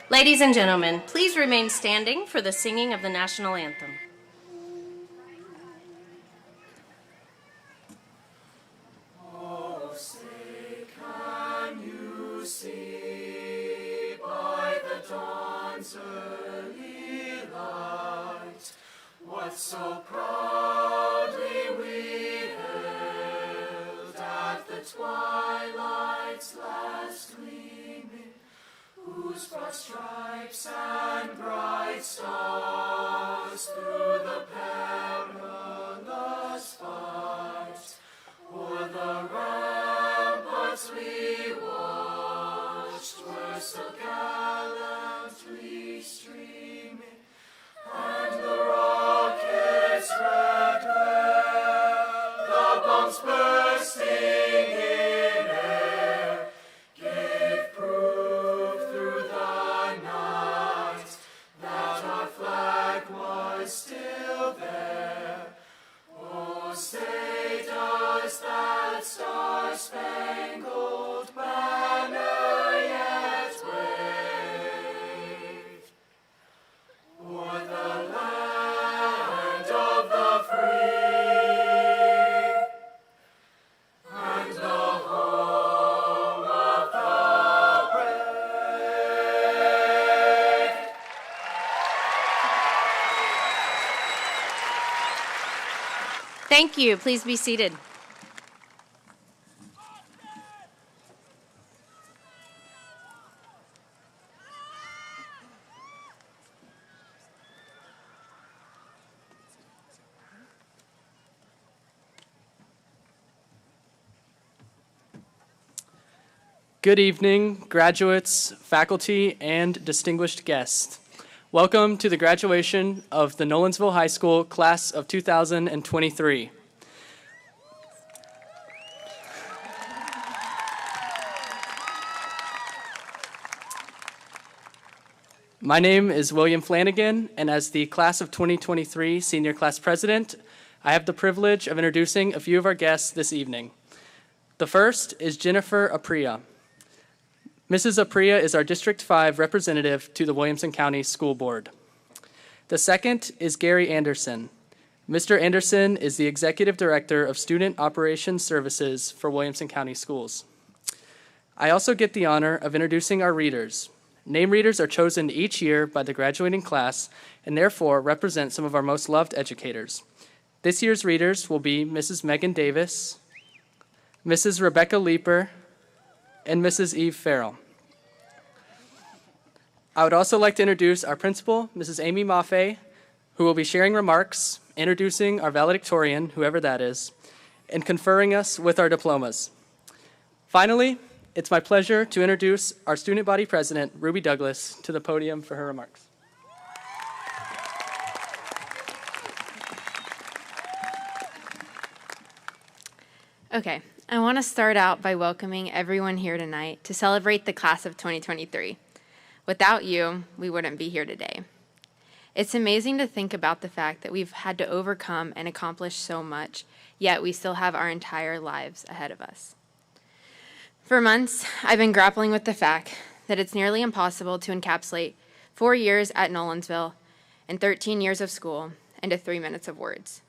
Ladies and gentlemen, please remain standing for the singing of the national anthem. Oh, say, can you see by the dawn's early light what so proudly we hailed at the twilight's last gleaming, whose broad stripes and bright stars through the perilous fight o'er the ramparts we watched were so gallantly streaming, and the rockets' red glare, the bombs bursting in air, gave proof through the night that our flag was still there. Oh, say does that star-spangled banner yet wave o'er the land of the free and the home of the brave? Thank you. Please be seated. Good evening, graduates, faculty, and distinguished guests. Welcome to the graduation of the Nolensville High School class of 2023. My name is William Flanagan, and as the class of 2023 senior class president, I have the privilege of introducing a few of our guests this evening. The first is Jennifer Apria. Mrs. Apria is our District 5 representative to the Williamson County School Board. The second is Gary Anderson. Mr. Anderson is the Executive Director of Student Operations Services for Williamson County Schools. I also get the honor of introducing our readers. Name readers are chosen each year by the graduating class and therefore represent some of our most loved educators. This year's readers will be Mrs. Megan Davis, Mrs. Rebecca Leeper, and Mrs. Eve Farrell. I would also like to introduce our principal, Mrs. Amy Maffei, who will be sharing remarks, introducing our valedictorian, whoever that is, and conferring us with our diplomas. Finally, it's my pleasure to introduce our student body president, Ruby Douglas, to the podium for her remarks. Okay, I want to start out by welcoming everyone here tonight to celebrate the class of 2023. Without you, we wouldn't be here today. It's amazing to think about the fact that we've had to overcome and accomplish so much, yet we still have our entire lives ahead of us. For months, I've been grappling with the fact that it's nearly impossible to encapsulate 4 years at Nolensville and 13 years of school into 3 minutes of words.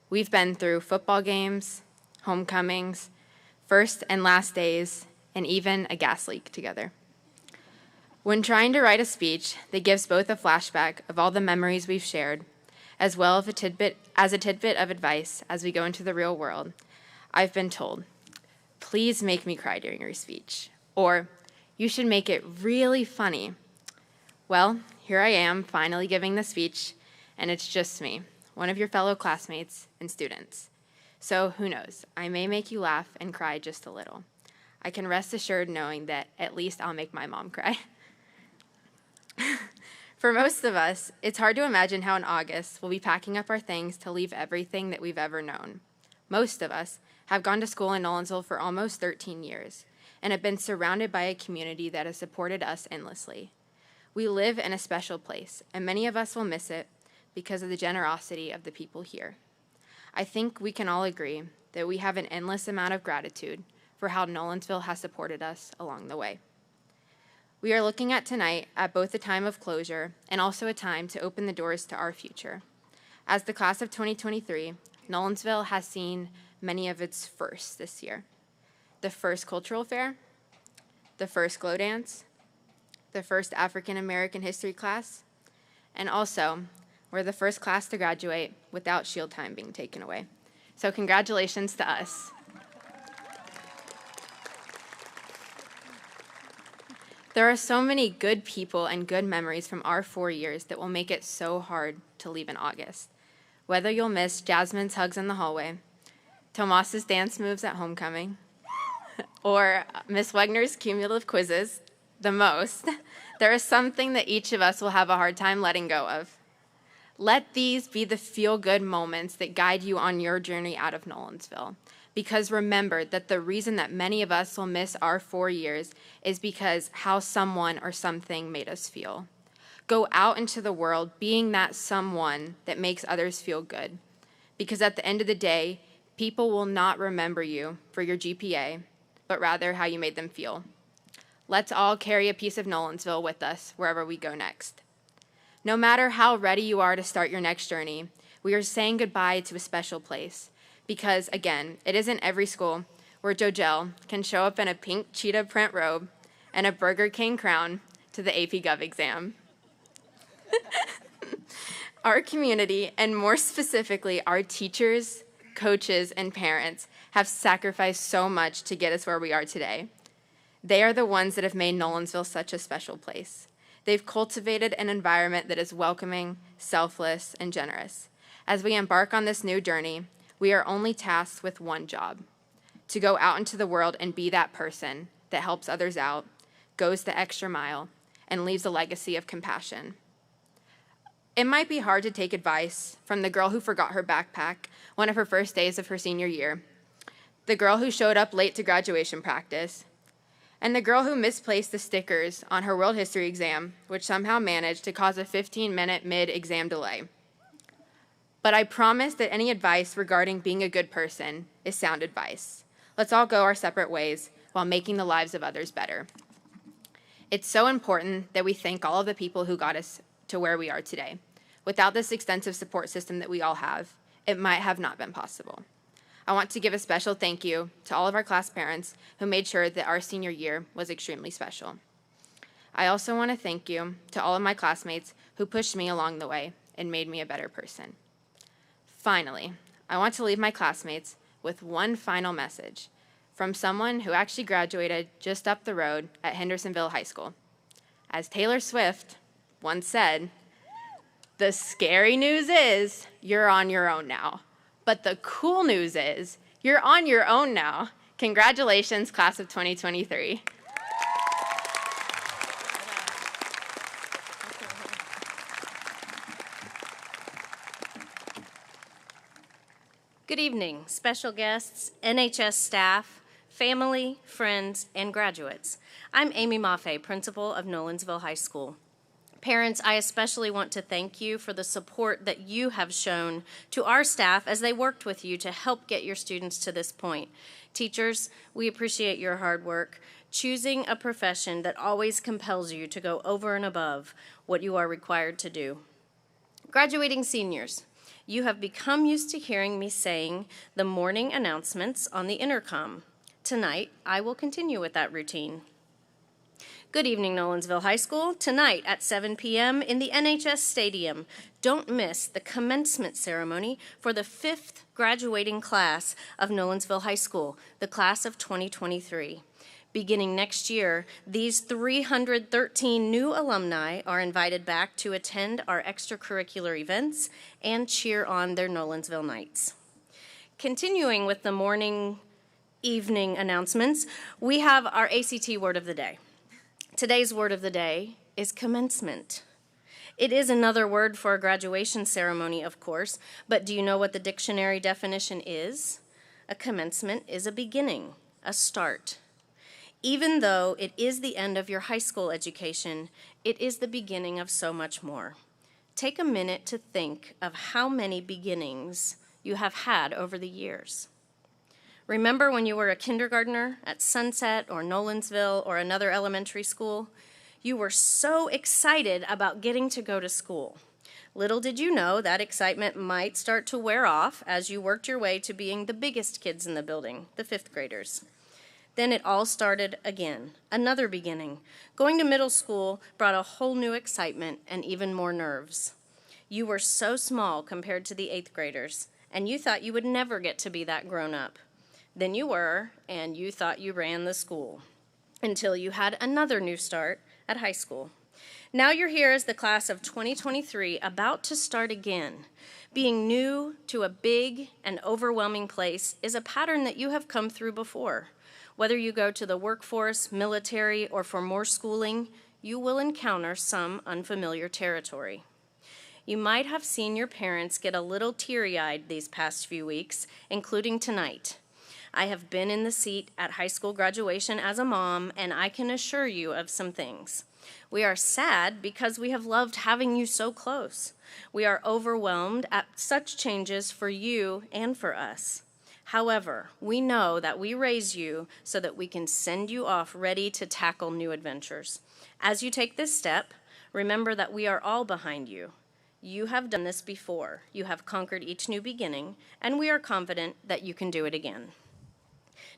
We've been through football games, homecomings, first and last days, and even a gas leak together. When trying to write a speech that gives both a flashback of all the memories we've shared, as well as a tidbit of advice as we go into the real world, I've been told, please make me cry during your speech, or you should make it really funny. Well, here I am finally giving the speech, and it's just me, one of your fellow classmates and students. So who knows, I may make you laugh and cry just a little. I can rest assured knowing that at least I'll make my mom cry. For most of us, it's hard to imagine how in August we'll be packing up our things to leave everything that we've ever known. Most of us have gone to school in Nolensville for almost 13 years and have been surrounded by a community that has supported us endlessly. We live in a special place, and many of us will miss it because of the generosity of the people here. I think we can all agree that we have an endless amount of gratitude for how Nolensville has supported us along the way. We are looking at tonight at both a time of closure and also a time to open the doors to our future. As the class of 2023, Nolensville has seen many of its firsts this year. The first cultural fair, the first glow dance, the first African American history class, and also we're the first class to graduate without shield time being taken away. So congratulations to us. There are so many good people and good memories from our 4 years that will make it so hard to leave in August. Whether you'll miss Jasmine's hugs in the hallway, Tomas's dance moves at homecoming, or Miss Wegner's cumulative quizzes the most, there is something that each of us will have a hard time letting go of. Let these be the feel-good moments that guide you on your journey out of Nolensville. Because remember that the reason that many of us will miss our 4 years is because how someone or something made us feel. Go out into the world being that someone that makes others feel good. Because at the end of the day, people will not remember you for your GPA, but rather how you made them feel. Let's all carry a piece of Nolensville with us wherever we go next. No matter how ready you are to start your next journey, we are saying goodbye to a special place. Because, again, it isn't every school where JoJelle can show up in a pink cheetah print robe and a Burger King crown to the AP Gov exam. Our community, and more specifically our teachers, coaches, and parents, have sacrificed so much to get us where we are today. They are the ones that have made Nolensville such a special place. They've cultivated an environment that is welcoming, selfless, and generous. As we embark on this new journey, we are only tasked with one job: to go out into the world and be that person that helps others out, goes the extra mile, and leaves a legacy of compassion. It might be hard to take advice from the girl who forgot her backpack one of her first days of her senior year, the girl who showed up late to graduation practice, and the girl who misplaced the stickers on her world history exam, which somehow managed to cause a 15-minute mid-exam delay. But I promise that any advice regarding being a good person is sound advice. Let's all go our separate ways while making the lives of others better. It's so important that we thank all of the people who got us to where we are today. Without this extensive support system that we all have, it might have not been possible. I want to give a special thank you to all of our class parents who made sure that our senior year was extremely special. I also want to thank you to all of my classmates who pushed me along the way and made me a better person. Finally, I want to leave my classmates with one final message from someone who actually graduated just up the road at Hendersonville High School. As Taylor Swift once said, "The scary news is you're on your own now. But the cool news is you're on your own now." Congratulations, class of 2023. Good evening, special guests, NHS staff, family, friends, and graduates. I'm Amy Maffei, principal of Nolensville High School. Parents, I especially want to thank you for the support that you have shown to our staff as they worked with you to help get your students to this point. Teachers, we appreciate your hard work, choosing a profession that always compels you to go over and above what you are required to do. Graduating seniors, you have become used to hearing me saying the morning announcements on the intercom. Tonight, I will continue with that routine. Good evening, Nolensville High School. Tonight at 7 p.m. in the NHS Stadium, don't miss the commencement ceremony for the 5th graduating class of Nolensville High School, the class of 2023. Beginning next year, these 313 new alumni are invited back to attend our extracurricular events and cheer on their Nolensville nights. Continuing with the morning, evening announcements, we have our ACT word of the day. Today's word of the day is commencement. It is another word for a graduation ceremony, of course, but do you know what the dictionary definition is? A commencement is a beginning, a start. Even though it is the end of your high school education, it is the beginning of so much more. Take a minute to think of how many beginnings you have had over the years. Remember when you were a kindergartner at Sunset or Nolensville or another elementary school? You were so excited about getting to go to school. Little did you know that excitement might start to wear off as you worked your way to being the biggest kids in the building, the fifth graders. Then it all started again, another beginning. Going to middle school brought a whole new excitement and even more nerves. You were so small compared to the eighth graders, and you thought you would never get to be that grown up. Then you were, and you thought you ran the school, until you had another new start at high school. Now you're here as the class of 2023, about to start again. Being new to a big and overwhelming place is a pattern that you have come through before. Whether you go to the workforce, military, or for more schooling, you will encounter some unfamiliar territory. You might have seen your parents get a little teary-eyed these past few weeks, including tonight. I have been in the seat at high school graduation as a mom, and I can assure you of some things. We are sad because we have loved having you so close. We are overwhelmed at such changes for you and for us. However, we know that we raise you so that we can send you off ready to tackle new adventures. As you take this step, remember that we are all behind you. You have done this before. You have conquered each new beginning, and we are confident that you can do it again.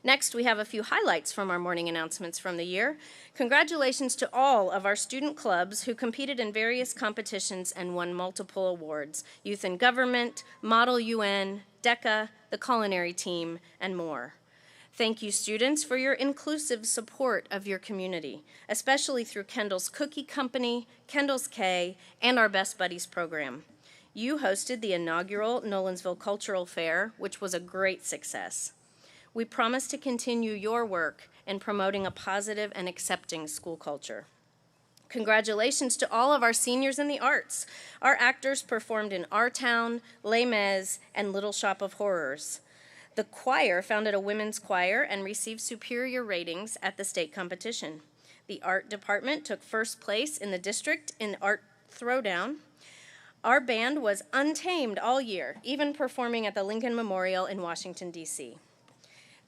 Next, we have a few highlights from our morning announcements from the year. Congratulations to all of our student clubs who competed in various competitions and won multiple awards: Youth in Government, Model UN, DECA, the Culinary Team, and more. Thank you, students, for your inclusive support of your community, especially through Kendall's Cookie Company, Kendall's K, and our Best Buddies program. You hosted the inaugural Nolensville Cultural Fair, which was a great success. We promise to continue your work in promoting a positive and accepting school culture. Congratulations to all of our seniors in the arts. Our actors performed in Our Town, Les Mis, and Little Shop of Horrors. The choir founded a women's choir and received superior ratings at the state competition. The art department took first place in the district in Art Throwdown. Our band was untamed all year, even performing at the Lincoln Memorial in Washington, D.C.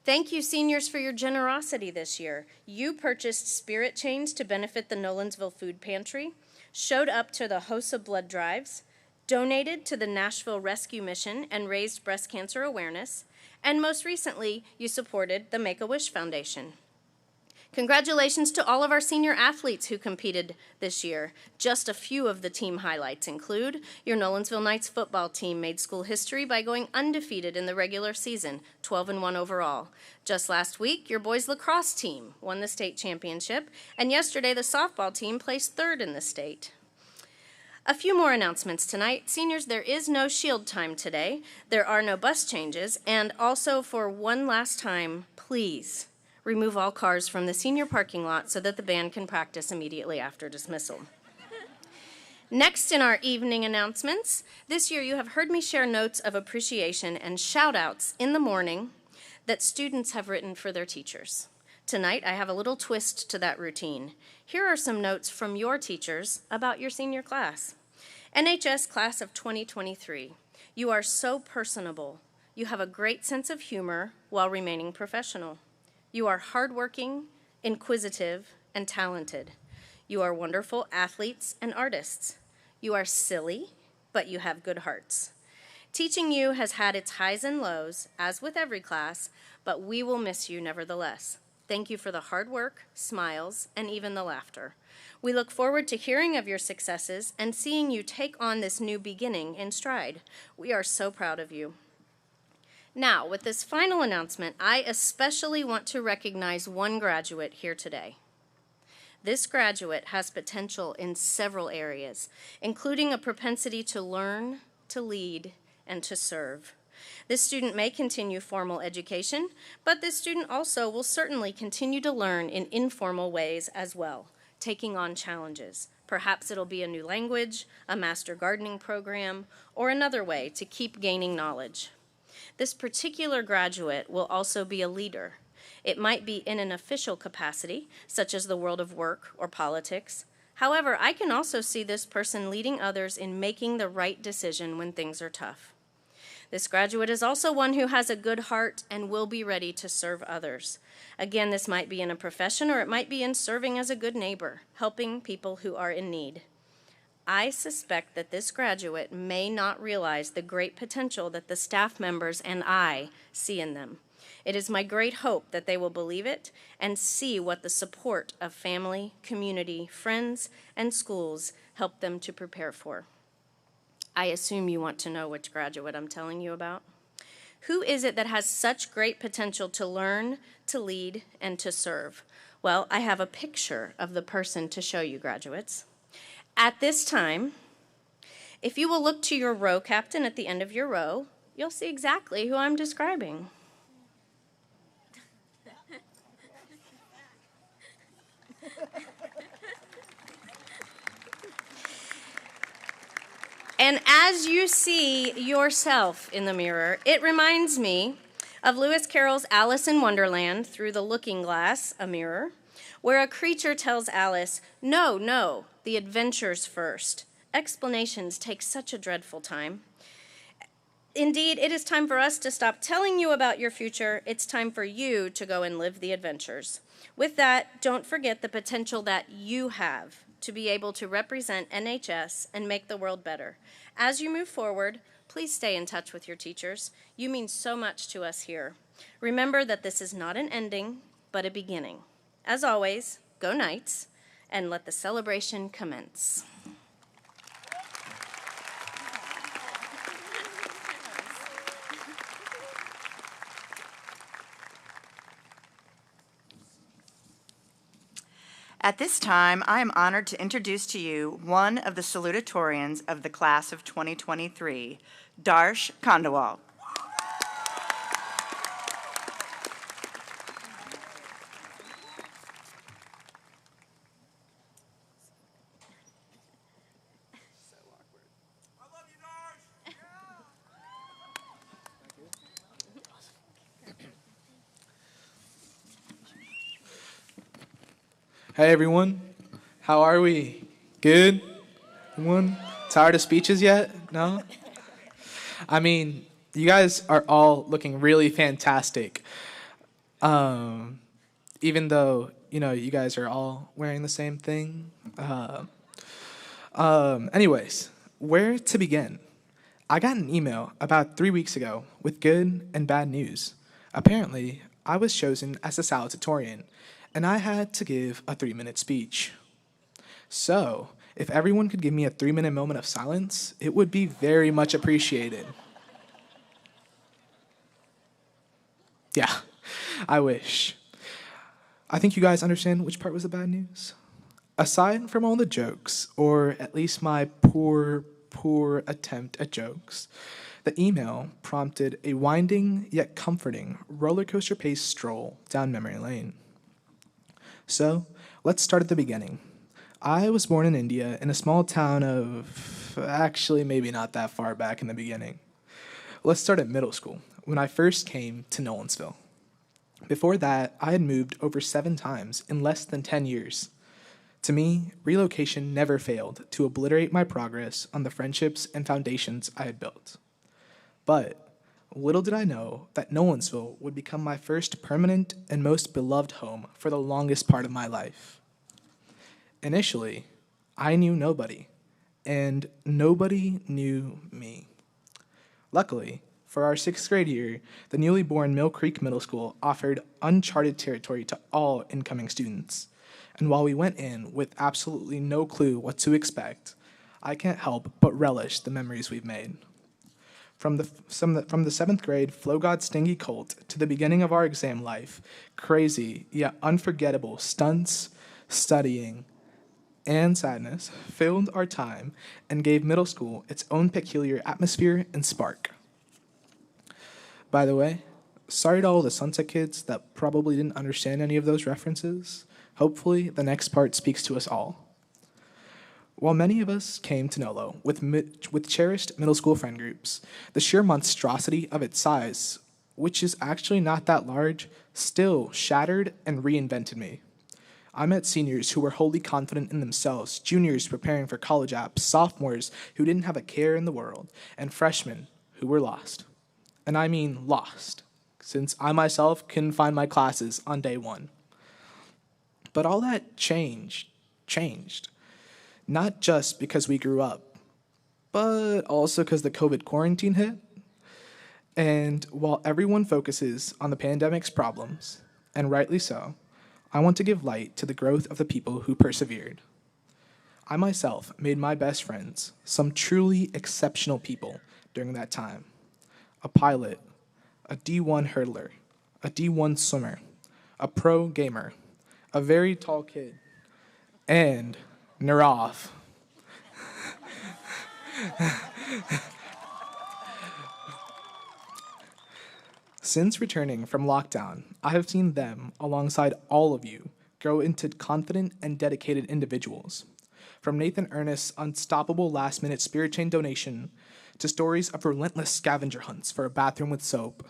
Thank you, seniors, for your generosity this year. You purchased spirit chains to benefit the Nolensville Food Pantry, showed up to the HOSA blood drives, donated to the Nashville Rescue Mission and raised breast cancer awareness, and most recently, you supported the Make-A-Wish Foundation. Congratulations to all of our senior athletes who competed this year. Just a few of the team highlights include your Nolensville Knights football team made school history by going undefeated in the regular season, 12-1 overall. Just last week, your boys lacrosse team won the state championship, and yesterday the softball team placed third in the state. A few more announcements tonight. Seniors, there is no shield time today. There are no bus changes, and also for one last time, please remove all cars from the senior parking lot so that the band can practice immediately after dismissal. Next in our evening announcements, this year you have heard me share notes of appreciation and shout-outs in the morning that students have written for their teachers. Tonight, I have a little twist to that routine. Here are some notes from your teachers about your senior class. NHS Class of 2023, you are so personable. You have a great sense of humor while remaining professional. You are hardworking, inquisitive, and talented. You are wonderful athletes and artists. You are silly, but you have good hearts. Teaching you has had its highs and lows, as with every class, but we will miss you nevertheless. Thank you for the hard work, smiles, and even the laughter. We look forward to hearing of your successes and seeing you take on this new beginning in stride. We are so proud of you. Now, with this final announcement, I especially want to recognize one graduate here today. This graduate has potential in several areas, including a propensity to learn, to lead, and to serve. This student may continue formal education, but this student also will certainly continue to learn in informal ways as well, taking on challenges. Perhaps it'll be a new language, a master gardening program, or another way to keep gaining knowledge. This particular graduate will also be a leader. It might be in an official capacity, such as the world of work or politics. However, I can also see this person leading others in making the right decision when things are tough. This graduate is also one who has a good heart and will be ready to serve others. Again, this might be in a profession or it might be in serving as a good neighbor, helping people who are in need. I suspect that this graduate may not realize the great potential that the staff members and I see in them. It is my great hope that they will believe it and see what the support of family, community, friends, and schools help them to prepare for. I assume you want to know which graduate I'm telling you about. Who is it that has such great potential to learn, to lead, and to serve? Well, I have a picture of the person to show you, graduates. At this time, if you will look to your row captain at the end of your row, you'll see exactly who I'm describing. And as you see yourself in the mirror, it reminds me of Lewis Carroll's Alice in Wonderland, Through the Looking Glass, a mirror, where a creature tells Alice, "No, no, the adventures first. Explanations take such a dreadful time." Indeed, it is time for us to stop telling you about your future. It's time for you to go and live the adventures. With that, don't forget the potential that you have to be able to represent NHS and make the world better. As you move forward, please stay in touch with your teachers. You mean so much to us here. Remember that this is not an ending, but a beginning. As always, go Knights, and let the celebration commence. At this time, I am honored to introduce to you one of the salutatorians of the class of 2023, Darsh Khandawal. Hey everyone, how are we? Good? Everyone? Tired of speeches yet? No? I mean, you guys are all looking really fantastic. Even though, you guys are all wearing the same thing. Anyways, where to begin? I got an email about 3 weeks ago with good and bad news. Apparently, I was chosen as a salutatorian, and I had to give a 3-minute speech. So, if everyone could give me a 3-minute moment of silence, it would be very much appreciated. Yeah, I wish. I think you guys understand which part was the bad news. Aside from all the jokes, or at least my poor attempt at jokes, the email prompted a winding yet comforting roller coaster paced stroll down memory lane. So, let's start at the beginning. I was born in India in a small town of, actually maybe not that far back in the beginning. Let's start at middle school, when I first came to Nolensville. Before that, I had moved over 7 times in less than 10 years. To me, relocation never failed to obliterate my progress on the friendships and foundations I had built. But little did I know that Nolensville would become my first permanent and most beloved home for the longest part of my life. Initially, I knew nobody, and nobody knew me. Luckily, for our 6th grade year, the newly born Mill Creek Middle School offered uncharted territory to all incoming students. And while we went in with absolutely no clue what to expect, I can't help but relish the memories we've made. From the 7th grade Flow God Stingy cult to the beginning of our exam life, crazy yet unforgettable stunts, studying, and sadness filled our time and gave middle school its own peculiar atmosphere and spark. By the way, sorry to all the Sunset kids that probably didn't understand any of those references. Hopefully, the next part speaks to us all. While many of us came to Nolo with cherished middle school friend groups, the sheer monstrosity of its size, which is actually not that large, still shattered and reinvented me. I met seniors who were wholly confident in themselves, juniors preparing for college apps, sophomores who didn't have a care in the world, and freshmen who were lost. And I mean lost, since I myself couldn't find my classes on day one. But all that changed. Not just because we grew up, but also because the COVID quarantine hit. And while everyone focuses on the pandemic's problems, and rightly so, I want to give light to the growth of the people who persevered. I myself made my best friends, some truly exceptional people during that time. A pilot, a D1 hurdler, a D1 swimmer, a pro gamer, a very tall kid, and Narav. Since returning from lockdown, I have seen them, alongside all of you, grow into confident and dedicated individuals. From Nathan Ernest's unstoppable last-minute spirit chain donation to stories of relentless scavenger hunts for a bathroom with soap,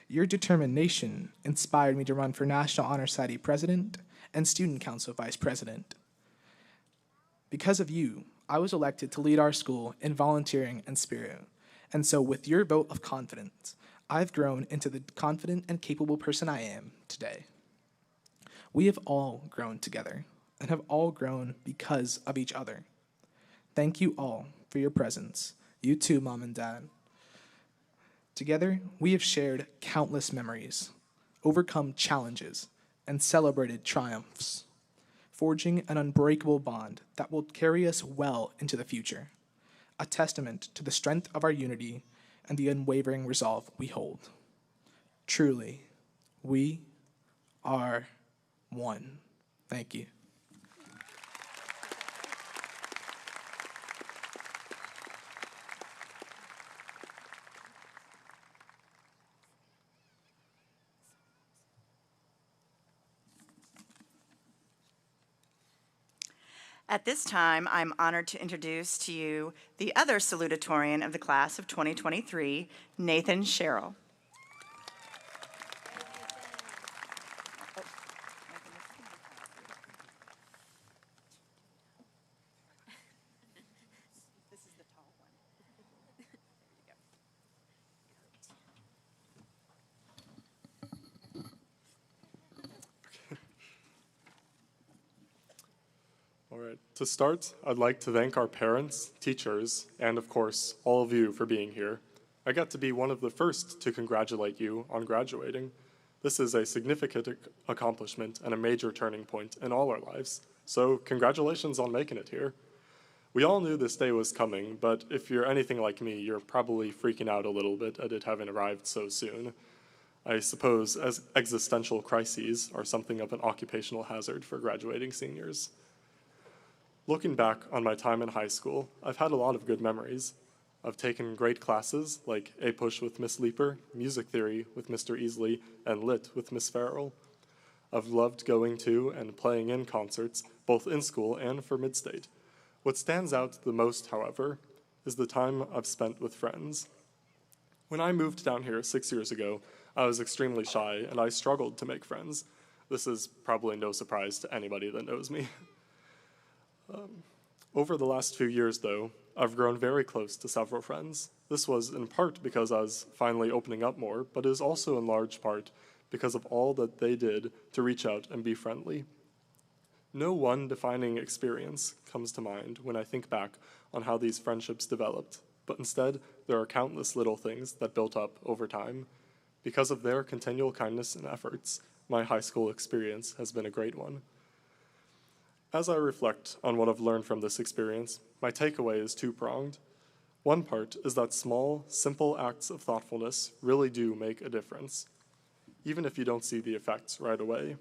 your determination inspired me to run for National Honor Society President and Student Council Vice President. Because of you, I was elected to lead our school in volunteering and spirit, and so with your vote of confidence, I've grown into the confident and capable person I am today. We have all grown together and have all grown because of each other. Thank you all for your presence. You too, Mom and Dad. Together, we have shared countless memories, overcome challenges, and celebrated triumphs, forging an unbreakable bond that will carry us well into the future, a testament to the strength of our unity and the unwavering resolve we hold. Truly, we are one. Thank you. At this time, I'm honored to introduce to you the other salutatorian of the class of 2023, Nathan Sherrill. All right, to start, I'd like to thank our parents, teachers, and of course, all of you for being here. I got to be one of the first to congratulate you on graduating. This is a significant accomplishment and a major turning point in all our lives, so congratulations on making it here. We all knew this day was coming, but if you're anything like me, you're probably freaking out a little bit at it having arrived so soon. I suppose as existential crises are something of an occupational hazard for graduating seniors. Looking back on my time in high school, I've had a lot of good memories. I've taken great classes like A-Push with Miss Leeper, Music Theory with Mr. Easley, and Lit with Miss Farrell. I've loved going to and playing in concerts, both in school and for Midstate. What stands out the most, however, is the time I've spent with friends. When I moved down here 6 years ago, I was extremely shy and I struggled to make friends. This is probably no surprise to anybody that knows me. Over the last few years, though, I've grown very close to several friends. This was in part because I was finally opening up more, but it is also in large part because of all that they did to reach out and be friendly. No one defining experience comes to mind when I think back on how these friendships developed, but instead there are countless little things that built up over time. Because of their continual kindness and efforts, my high school experience has been a great one. As I reflect on what I've learned from this experience, my takeaway is two-pronged. One part is that small, simple acts of thoughtfulness really do make a difference, even if you don't see the effects right away.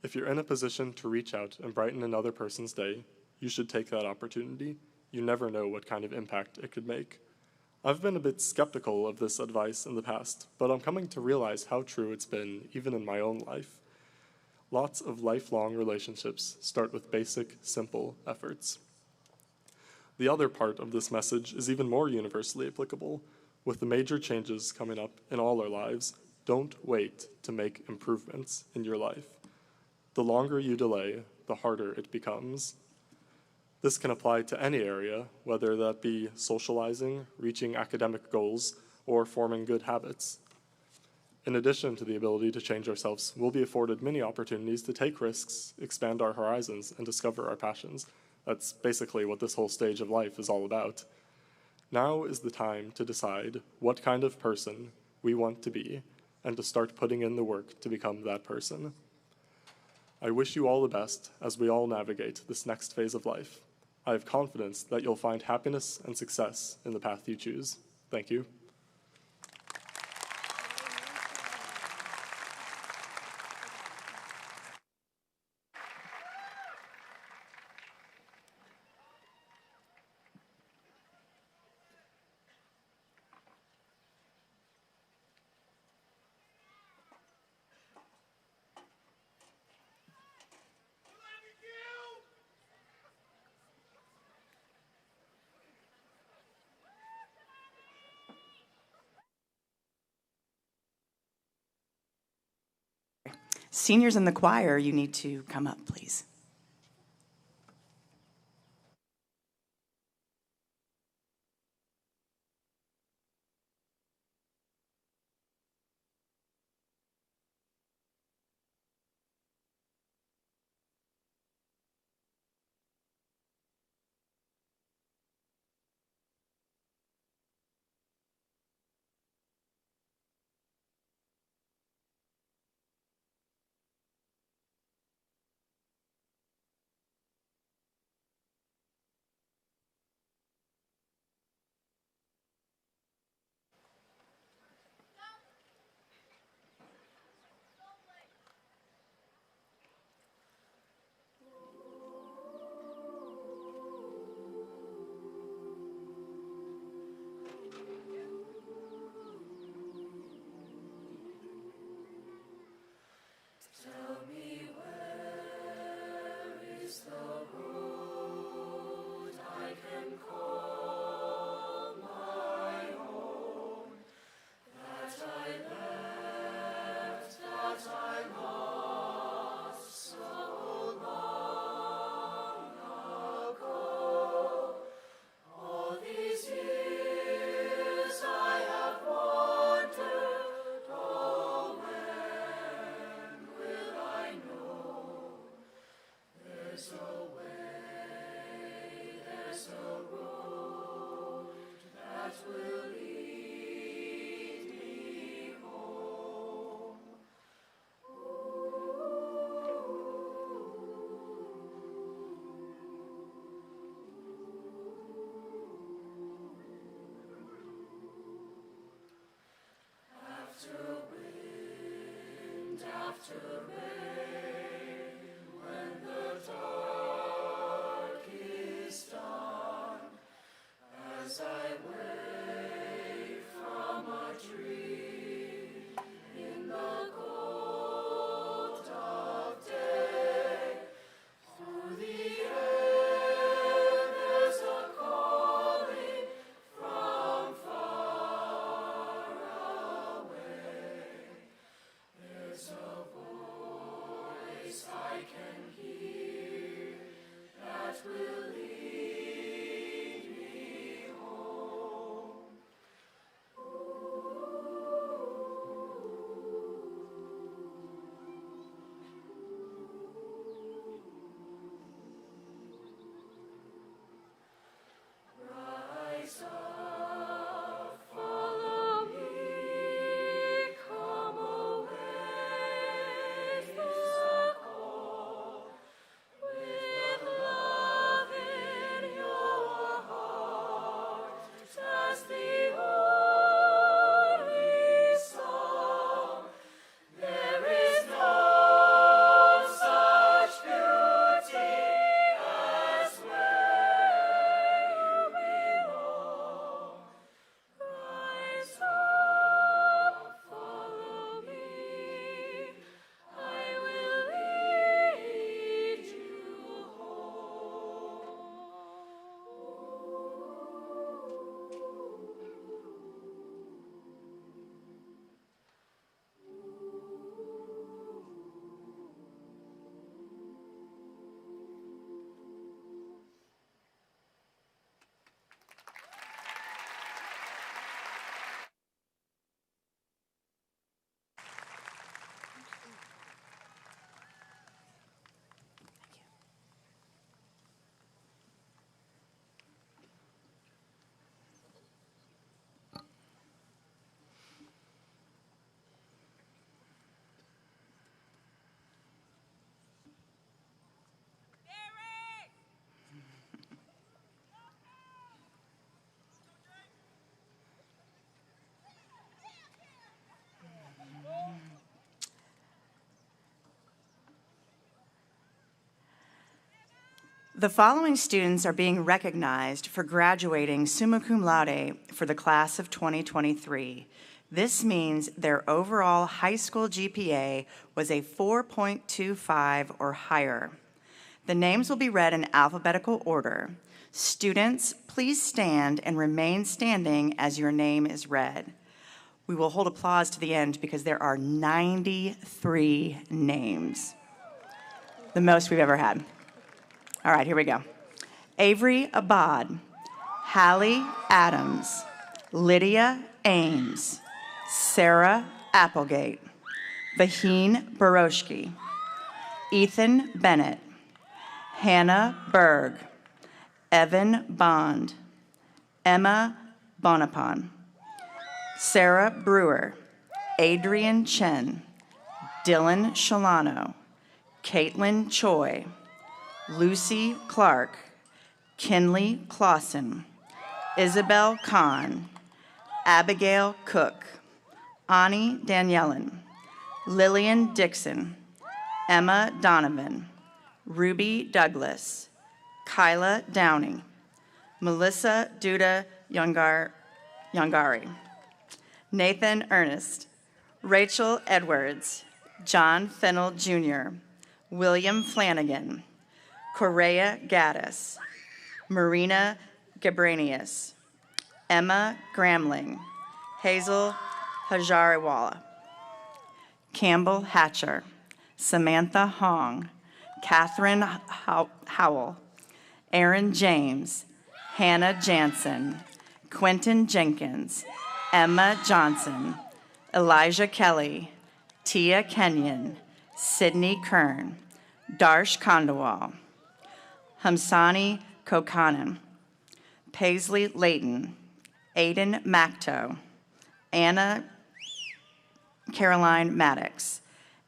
If you're in a position to reach out and brighten another person's day, you should take that opportunity. You never know what kind of impact it could make. I've been a bit skeptical of this advice in the past, but I'm coming to realize how true it's been even in my own life. Lots of lifelong relationships start with basic, simple efforts. The other part of this message is even more universally applicable. With the major changes coming up in all our lives, don't wait to make improvements in your life. The longer you delay, the harder it becomes. This can apply to any area, whether that be socializing, reaching academic goals, or forming good habits. In addition to the ability to change ourselves, we'll be afforded many opportunities to take risks, expand our horizons, and discover our passions. That's basically what this whole stage of life is all about. Now is the time to decide what kind of person we want to be and to start putting in the work to become that person. I wish you all the best as we all navigate this next phase of life. I have confidence that you'll find happiness and success in the path you choose. Thank you. Seniors in the choir, you need to come up, please. There's a voice The following students are being recognized for graduating summa cum laude for the class of 2023. This means their overall high school GPA was a 4.25 or higher. The names will be read in alphabetical order. Students, please stand and remain standing as your name is read. We will hold applause to the end because there are 93 names, the most we've ever had. All right, here we go. Avery Abad, Hallie Adams, Lydia Ames, Sarah Applegate, Vaheen Baroshki, Ethan Bennett, Hannah Berg, Evan Bond, Emma Bonapane, Sarah Brewer, Adrian Chen, Dylan Shalano, Caitlin Choi, Lucy Clark, Kinley Clausen, Isabel Kahn, Abigail Cook, Ani Daniellen, Lillian Dixon, Emma Donovan, Ruby Douglas, Kyla Downey, Melissa Duda Yongari, Nathan Ernest, Rachel Edwards, John Fennell Jr., William Flanagan, Correa Gaddis, Marina Gabranius, Emma Gramling, Hazel Hajariwala, Campbell Hatcher, Samantha Hong, Catherine Howell, Aaron James, Hannah Jansen, Quentin Jenkins, Emma Johnson, Elijah Kelly, Tia Kenyon, Sydney Kern, Darsh Kandawal, Hamsani Kokanen, Paisley Layton, Aiden Macto, Anna Caroline Maddox,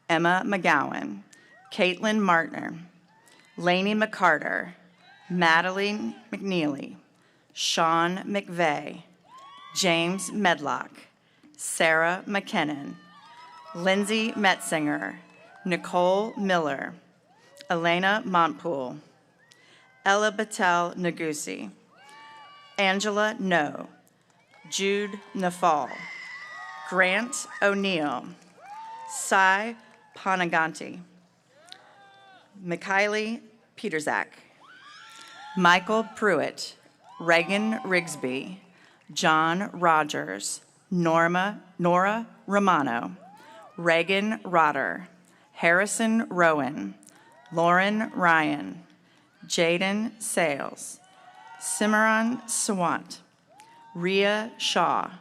Emma McGowan, Caitlin Martner, Lainey McCarter, Madeline McNeely, Sean McVeigh, James Medlock, Sarah McKinnon, Lindsay Metzinger, Nicole Miller, Elena Montpool, Ella Batel Nagusi, Angela No, Jude Nafal, Grant O'Neill, Sai Panaganti, Mikhaili Peterzak, Michael Pruitt, Reagan Rigsby, John Rogers, Nora Romano, Reagan Rotter, Harrison Rowan, Lauren Ryan, Jaden Sales, Cimarron Sawant, Rhea Shaw,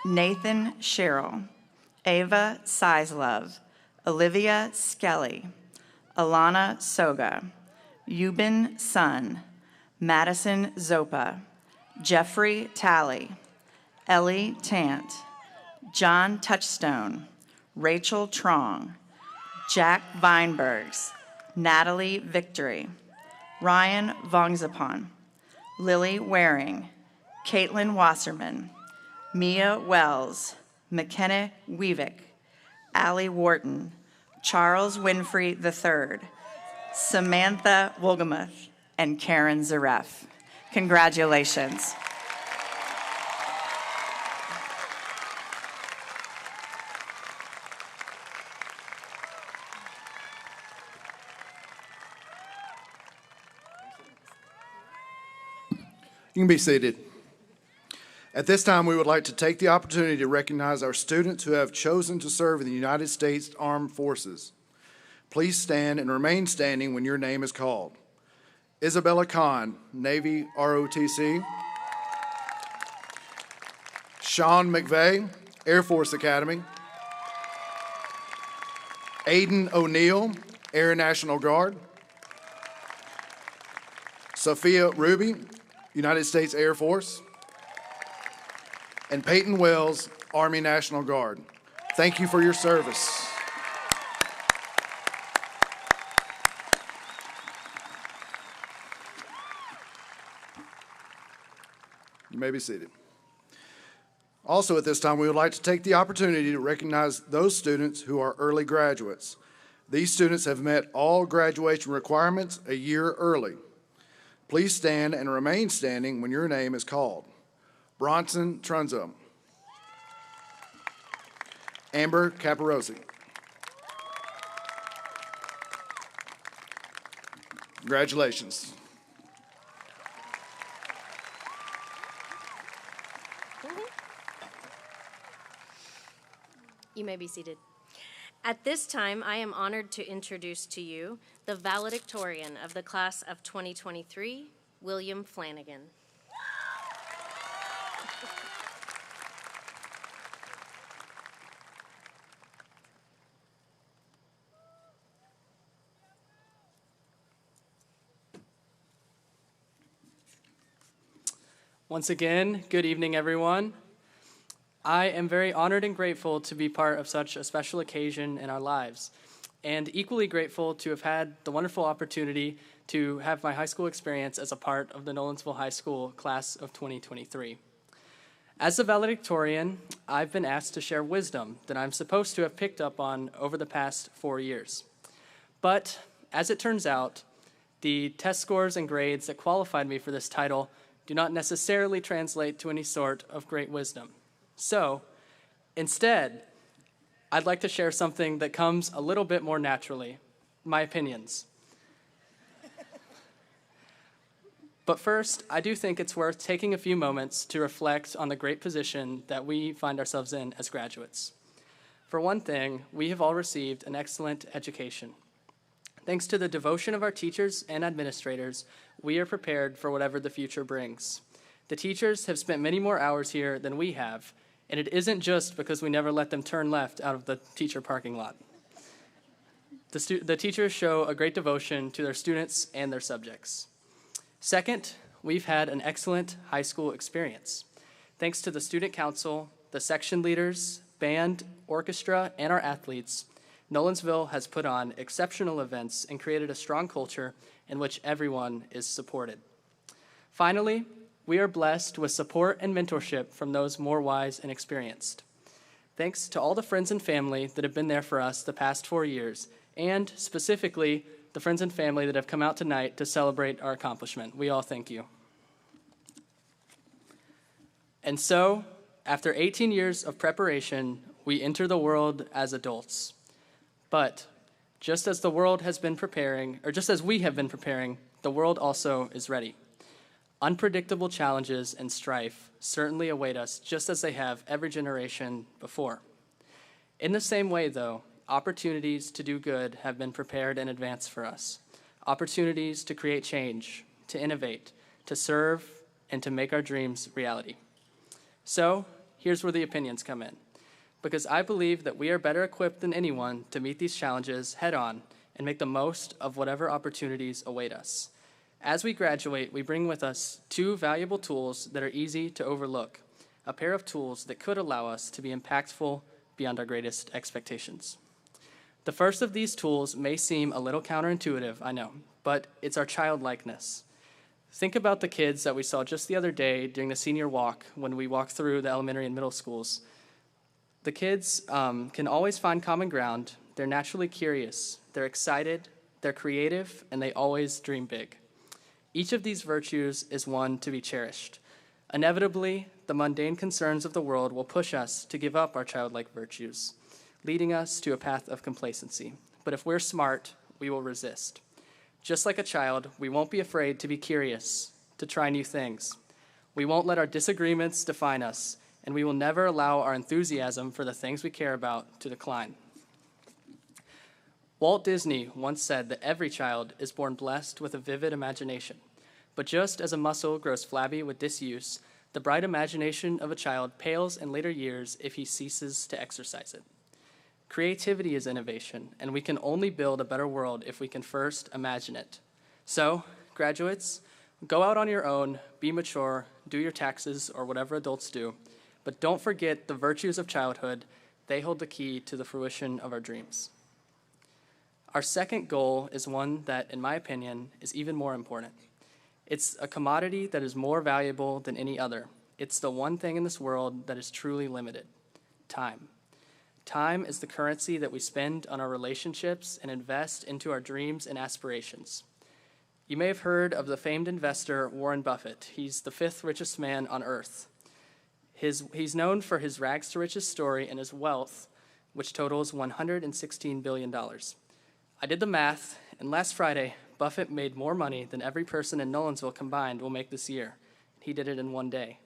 Nathan Sherrill, Ava Sizelove, Olivia Skelly, Alana Soga, Eubin Sun, Madison Zopa, Jeffrey Talley, Ellie Tant, John Touchstone, Rachel Trong, Jack Weinbergs, Natalie Victory, Ryan Vongzapon, Lily Waring, Caitlin Wasserman, Mia Wells, McKenna Weavick, Allie Wharton, Charles Winfrey III, Samantha Wolgamuth, and Karen Zaref. Congratulations. You can be seated. At this time, we would like to take the opportunity to recognize our students who have chosen to serve in the United States Armed Forces. Please stand and remain standing when your name is called. Isabella Khan, Navy ROTC. Sean McVeigh, Air Force Academy. Aiden O'Neill, Air National Guard. Sophia Ruby, United States Air Force. And Peyton Wells, Army National Guard. Thank you for your service. You may be seated. Also at this time, we would like to take the opportunity to recognize those students who are early graduates. These students have met all graduation requirements a year early. Please stand and remain standing when your name is called. Bronson Trunzo. Amber Caparosi. Congratulations. You may be seated. At this time, I am honored to introduce to you the valedictorian of the class of 2023, William Flanagan. Once again, good evening, everyone. I am very honored and grateful to be part of such a special occasion in our lives, and equally grateful to have had the wonderful opportunity to have my high school experience as a part of the Nolensville High School class of 2023. As the valedictorian, I've been asked to share wisdom that I'm supposed to have picked up on over the past 4 years. But as it turns out, the test scores and grades that qualified me for this title do not necessarily translate to any sort of great wisdom. So, instead, I'd like to share something that comes a little bit more naturally, my opinions. But first, I do think it's worth taking a few moments to reflect on the great position that we find ourselves in as graduates. For one thing, we have all received an excellent education. Thanks to the devotion of our teachers and administrators, we are prepared for whatever the future brings. The teachers have spent many more hours here than we have, and it isn't just because we never let them turn left out of the teacher parking lot. The teachers show a great devotion to their students and their subjects. Second, we've had an excellent high school experience. Thanks to the student council, the section leaders, band, orchestra, and our athletes, Nolensville has put on exceptional events and created a strong culture in which everyone is supported. Finally, we are blessed with support and mentorship from those more wise and experienced. Thanks to all the friends and family that have been there for us the past 4 years, and specifically the friends and family that have come out tonight to celebrate our accomplishment. We all thank you. And so, after 18 years of preparation, we enter the world as adults. But just as the world has been preparing, or just as we have been preparing, the world also is ready. Unpredictable challenges and strife certainly await us, just as they have every generation before. In the same way, though, opportunities to do good have been prepared in advance for us. Opportunities to create change, to innovate, to serve, and to make our dreams reality. So, here's where the opinions come in. Because I believe that we are better equipped than anyone to meet these challenges head-on and make the most of whatever opportunities await us. As we graduate, we bring with us 2 valuable tools that are easy to overlook, a pair of tools that could allow us to be impactful beyond our greatest expectations. The first of these tools may seem a little counterintuitive, I know, but it's our childlikeness. Think about the kids that we saw just the other day during the senior walk when we walked through the elementary and middle schools. The kids can always find common ground. They're naturally curious. They're excited. They're creative, and they always dream big. Each of these virtues is one to be cherished. Inevitably, the mundane concerns of the world will push us to give up our childlike virtues, leading us to a path of complacency. But if we're smart, we will resist. Just like a child, we won't be afraid to be curious, to try new things. We won't let our disagreements define us, and we will never allow our enthusiasm for the things we care about to decline. Walt Disney once said that every child is born blessed with a vivid imagination. But just as a muscle grows flabby with disuse, the bright imagination of a child pales in later years if he ceases to exercise it. Creativity is innovation, and we can only build a better world if we can first imagine it. So, graduates, go out on your own, be mature, do your taxes, or whatever adults do, but don't forget the virtues of childhood. They hold the key to the fruition of our dreams. Our second goal is one that, in my opinion, is even more important. It's a commodity that is more valuable than any other. It's the one thing in this world that is truly limited: time. Time is the currency that we spend on our relationships and invest into our dreams and aspirations. You may have heard of the famed investor Warren Buffett. He's the 5th richest man on earth. He's known for his rags to riches story and his wealth, which totals $116 billion. I did the math, and last Friday, Buffett made more money than every person in Nolensville combined will make this year. He did it in one day.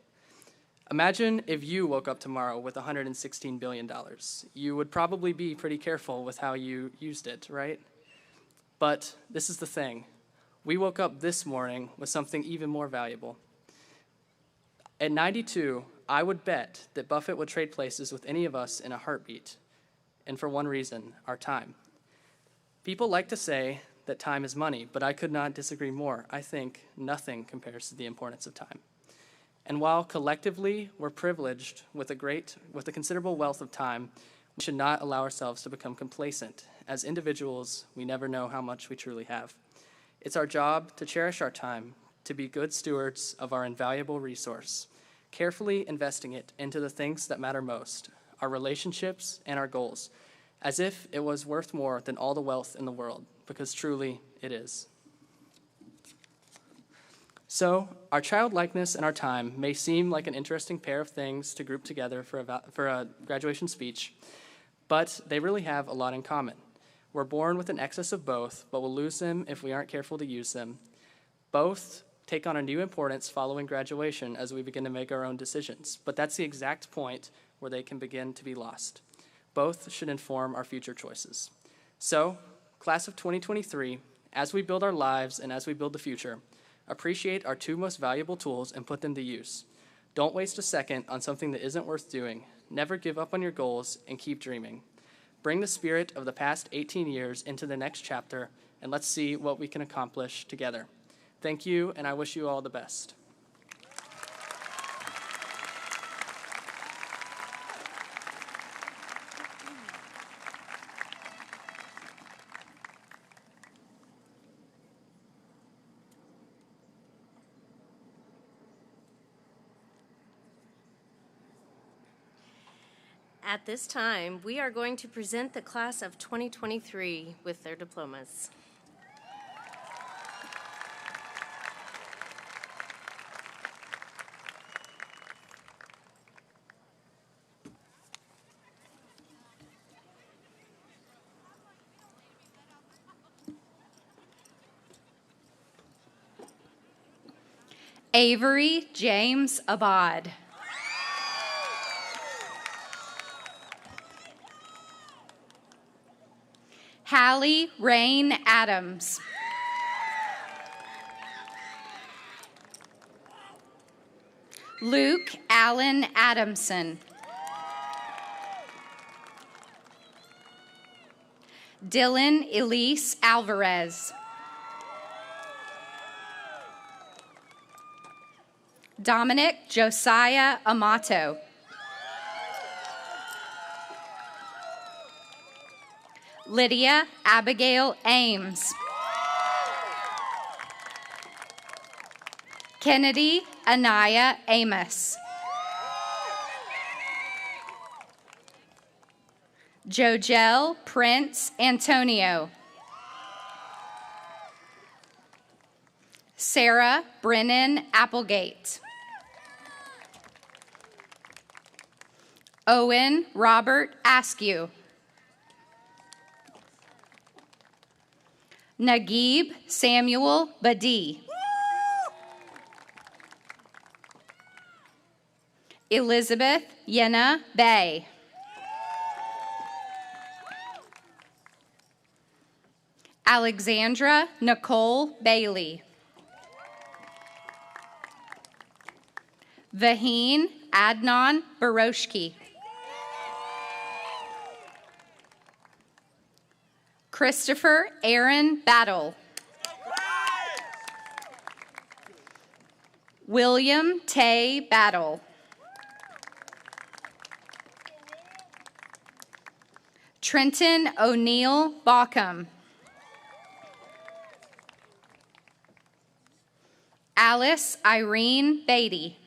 Imagine if you woke up tomorrow with $116 billion. You would probably be pretty careful with how you used it, right? But this is the thing. We woke up this morning with something even more valuable. At 92, I would bet that Buffett would trade places with any of us in a heartbeat. And for one reason, our time. People like to say that time is money, but I could not disagree more. I think nothing compares to the importance of time. And while collectively we're privileged with a considerable wealth of time, we should not allow ourselves to become complacent. As individuals, we never know how much we truly have. It's our job to cherish our time, to be good stewards of our invaluable resource, carefully investing it into the things that matter most, our relationships and our goals, as if it was worth more than all the wealth in the world, because truly it is. So, our childlikeness and our time may seem like an interesting pair of things to group together for a graduation speech, but they really have a lot in common. We're born with an excess of both, but we'll lose them if we aren't careful to use them. Both take on a new importance following graduation as we begin to make our own decisions, but that's the exact point where they can begin to be lost. Both should inform our future choices. So, class of 2023, as we build our lives and as we build the future, appreciate our 2 most valuable tools and put them to use. Don't waste a second on something that isn't worth doing. Never give up on your goals and keep dreaming. Bring the spirit of the past 18 years into the next chapter, and let's see what we can accomplish together. Thank you, and I wish you all the best. At this time, we are going to present the class of 2023 with their diplomas. Avery James Abad. Hallie Rain Adams. Luke Allen Adamson. Dylan Elise Alvarez. Dominic Josiah Amato. Lydia Abigail Ames. Kennedy Anaya Amos. Jogel Prince Antonio. Sarah Brennan Applegate. Owen Robert Askew. Naguib Samuel Badi. Elizabeth Yenna Bay. Alexandra Nicole Bailey. Vaheen Adnan Baroshki. Christopher Aaron Battle. William Tay Battle. Trenton O'Neill Baucom. Alice Irene Beatty.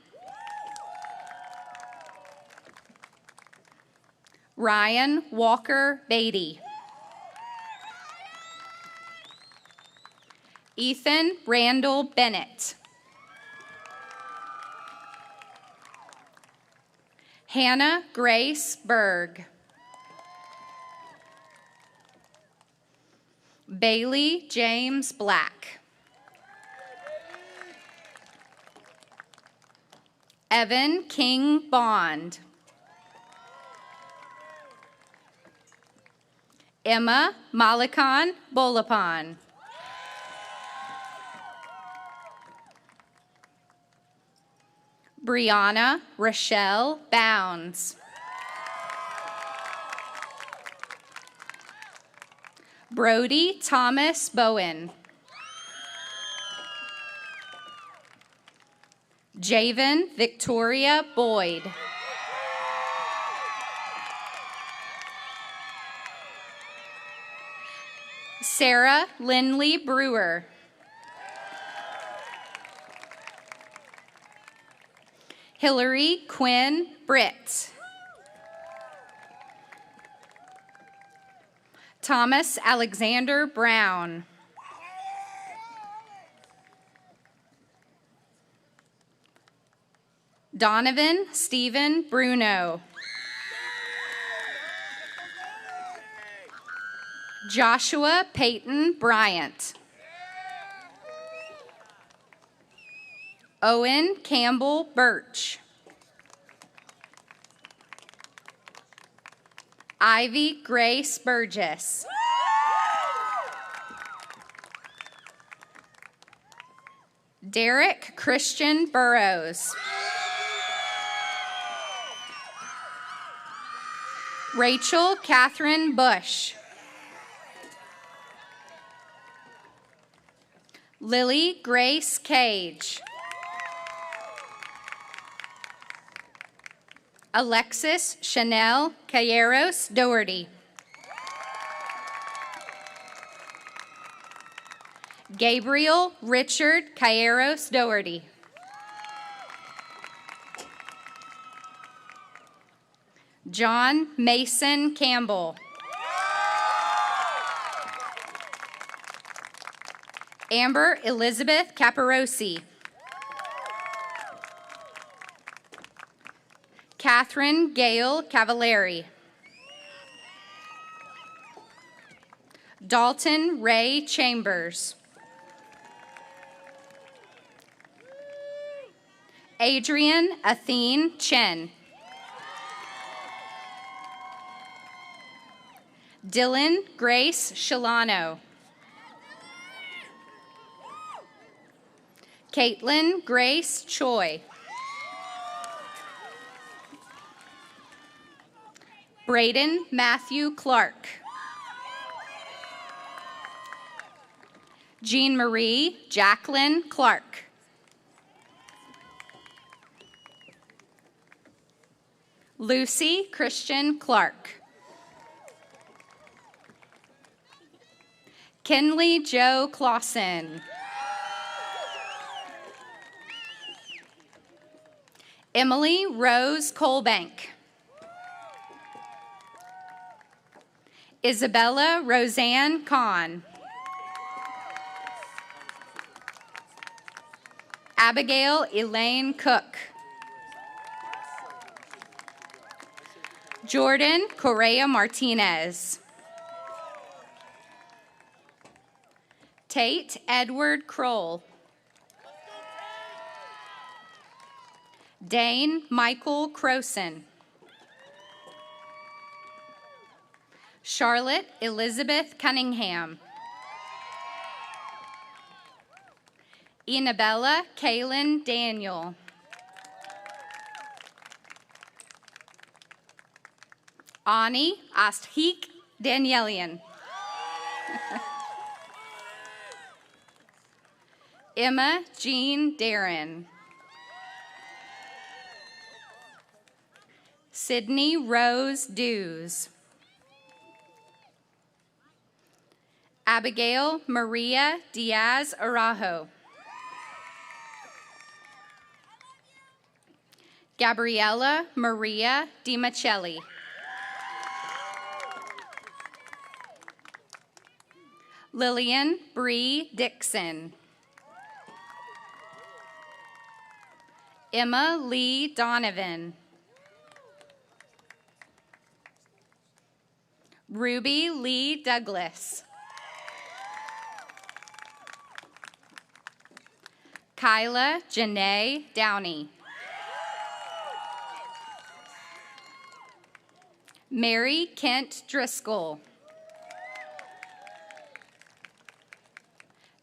Ryan Walker Beatty. Ethan Randall Bennett. Hannah Grace Berg. Bailey James Black. Evan King Bond. Emma Malikan Bolapan. Brianna Rochelle Bounds. Brody Thomas Bowen. Javen Victoria Boyd. Sarah Lindley Brewer. Hillary Quinn Britt. Thomas Alexander Brown. Donovan Stephen Bruno. Joshua Peyton Bryant. Owen Campbell Birch. Ivy Grace Burgess. Derek Christian Burrows. Rachel Catherine Bush. Lily Grace Cage. Alexis Chanel Calleros Doherty. Gabriel Richard Calleros Doherty. John Mason Campbell. Amber Elizabeth Caparosi. Catherine Gail Cavallari. Dalton Ray Chambers. Adrian Athene Chen. Dylan Grace Shalano. Caitlin Grace Choi. Braden Matthew Clark. Jean Marie Jacqueline Clark. Lucy Christian Clark. Kenley Joe Clausen. Emily Rose Colbank. Isabella Roseanne Kahn. Abigail Elaine Cook. Jordan Correa Martinez. Tate Edward Kroll. Dane Michael Croson. Charlotte Elizabeth Cunningham. Inabella Kaylin Daniel. Ani Asthik Danielian. Emma Jean Darren. Sydney Rose Dews. Abigail Maria Diaz Arajo. Gabriella Maria DiMichelli. Lillian Bree Dixon. Emma Lee Donovan. Ruby Lee Douglas. Kyla Janae Downey. Mary Kent Driscoll.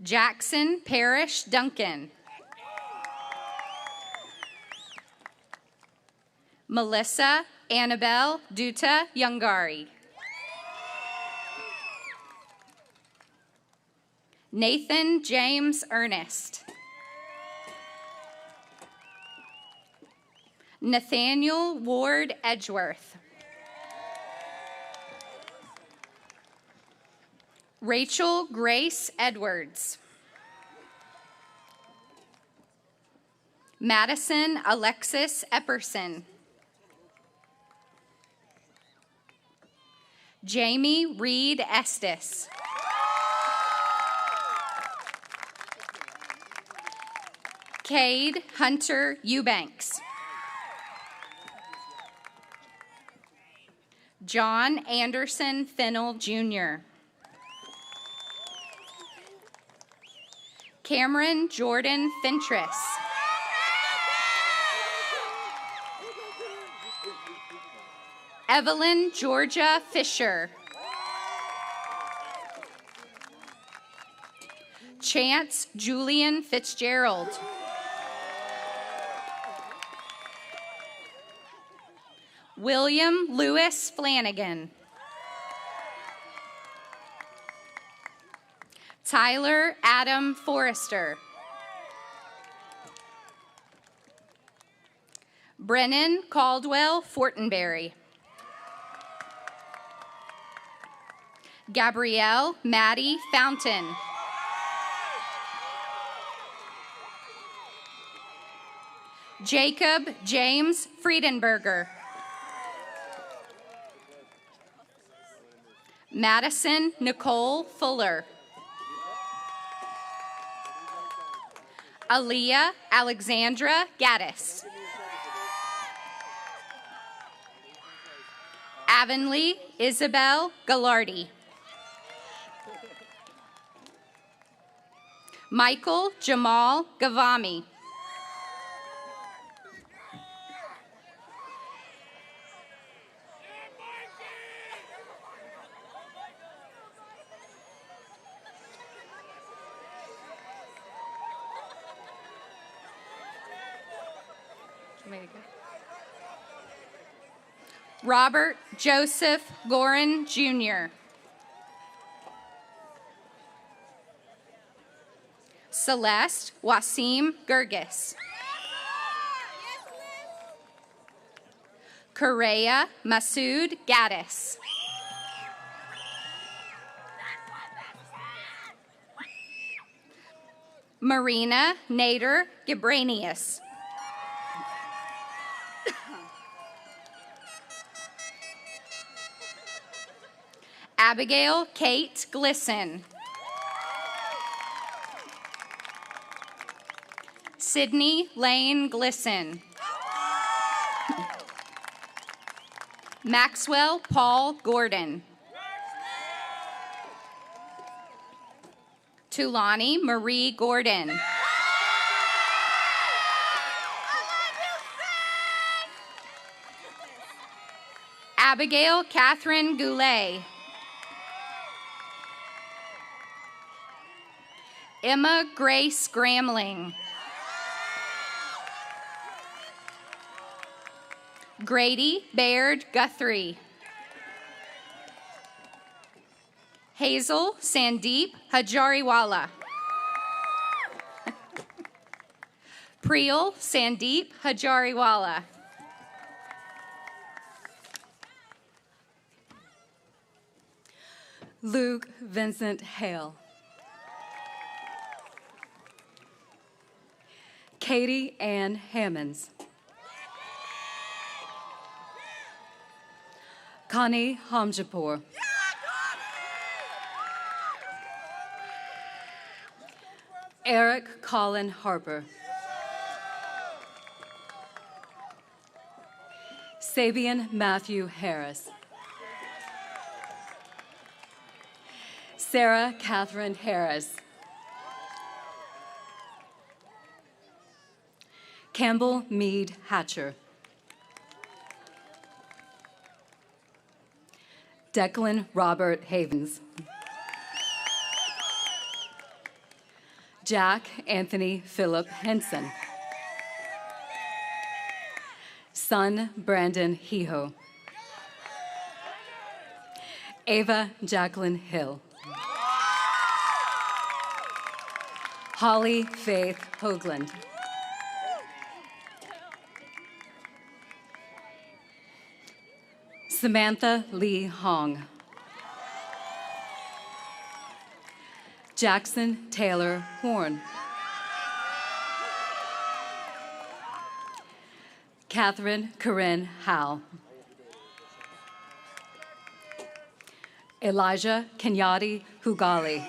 Jackson Parrish Duncan. Melissa Annabelle Duta Youngari. Nathan James Ernest. Nathaniel Ward Edgeworth. Rachel Grace Edwards. Madison Alexis Epperson. Jamie Reed Estes. Cade Hunter Eubanks. John Anderson Fennell Jr. Cameron Jordan Fentress. Evelyn Georgia Fisher. Chance Julian Fitzgerald. William Lewis Flanagan. Tyler Adam Forrester. Brennan Caldwell Fortenberry. Gabrielle Maddie Fountain. Jacob James Friedenberger. Madison Nicole Fuller. Aaliyah Alexandra Gaddis. Avonlea Isabel Gallardi. Michael Jamal Gavami. Robert Joseph Gorin, Jr. Celeste Wasim Gergis. Correa Masood Gaddis. Marina Nader Gibranius. Abigail Kate Glisson. Sydney Lane Glisson. Maxwell Paul Gordon. Tulani Marie Gordon. Abigail Catherine Goulet. Emma Grace Gramling. Grady Baird Guthrie. Hazel Sandeep Hajariwala. Priyal Sandeep Hajariwala. Luke Vincent Hale. Katie Ann Hammonds. Connie Hamjapur. Eric Colin Harper. Sabian Matthew Harris. Sarah Catherine Harris. Campbell Meade Hatcher. Declan Robert Havens. Jack Anthony Philip Henson. Son Brandon Heho. Ava Jacqueline Hill. Holly Faith Hoagland. Samantha Lee Hong. Jackson Taylor Horn. Catherine Corinne Howe. Elijah Kenyati Hugali.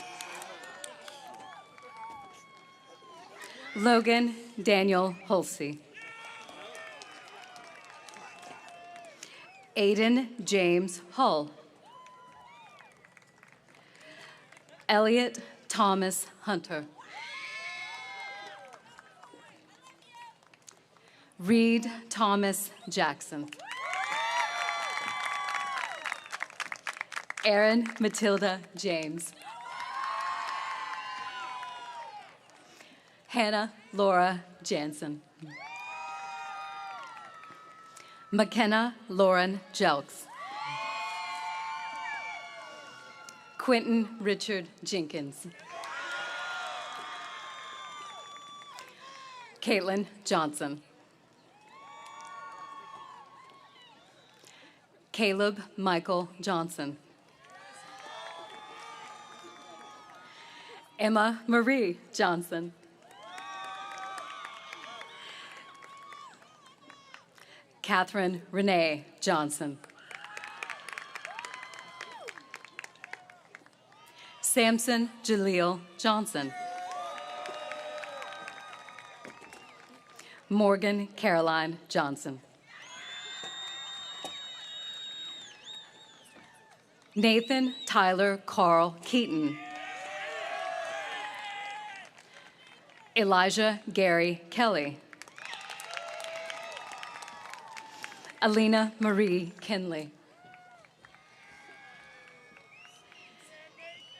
Logan Daniel Holsey. Aiden James Hull. Elliot Thomas Hunter. Reed Thomas Jackson. Erin Matilda James. Hannah Laura Jansen. McKenna Lauren Jelks. Quentin Richard Jenkins. Caitlin Johnson. Caleb Michael Johnson. Emma Marie Johnson. Catherine Renee Johnson. Samson Jaleel Johnson. Morgan Caroline Johnson. Nathan Tyler Carl Keaton. Elijah Gary Kelly. Alina Marie Kinley.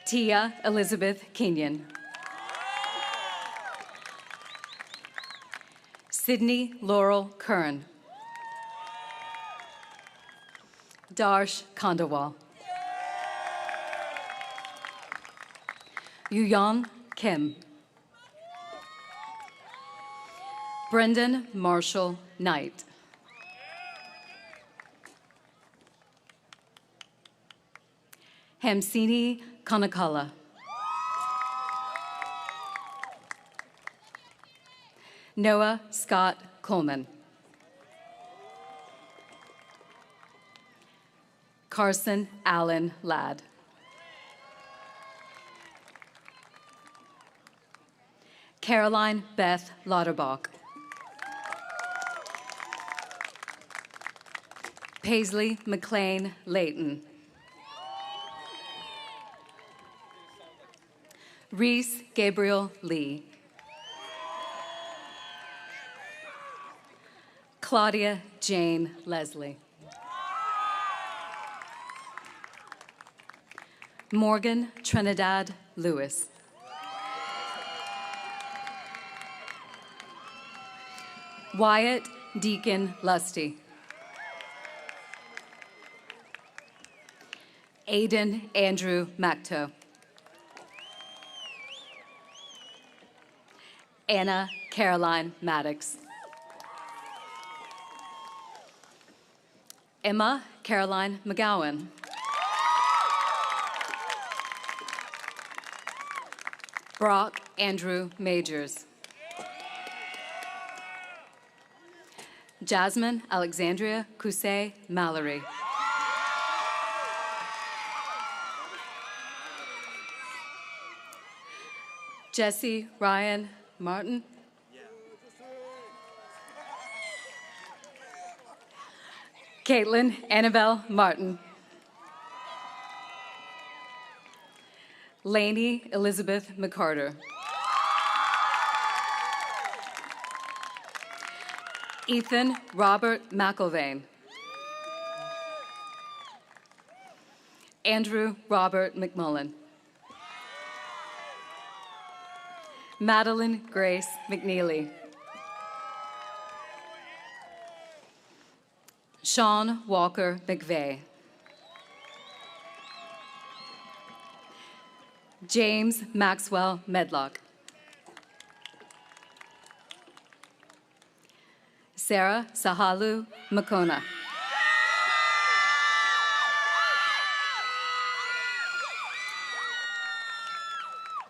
Tia Elizabeth Kenyon. Sydney Laurel Curran. Darsh Kandawal. Yuyan Kim. Brendan Marshall Knight. Hamsini Kanakala. Noah Scott Coleman. Carson Allen Ladd. Caroline Beth Lauterbach. Paisley McLean Layton. Reese Gabriel Lee. Claudia Jane Leslie. Morgan Trinidad Lewis. Wyatt Deacon Lusty. Aiden Andrew Macto. Anna Caroline Maddox. Emma Caroline McGowan. Brock Andrew Majors. Jasmine Alexandria Cousset Mallory. Jesse Ryan Martin. Caitlin Annabelle Martin. Lainey Elizabeth McCarter. Ethan Robert McIlvain. Andrew Robert McMullen. Madeline Grace McNeely. Sean Walker McVeigh. James Maxwell Medlock. Sarah Sahalu Makona.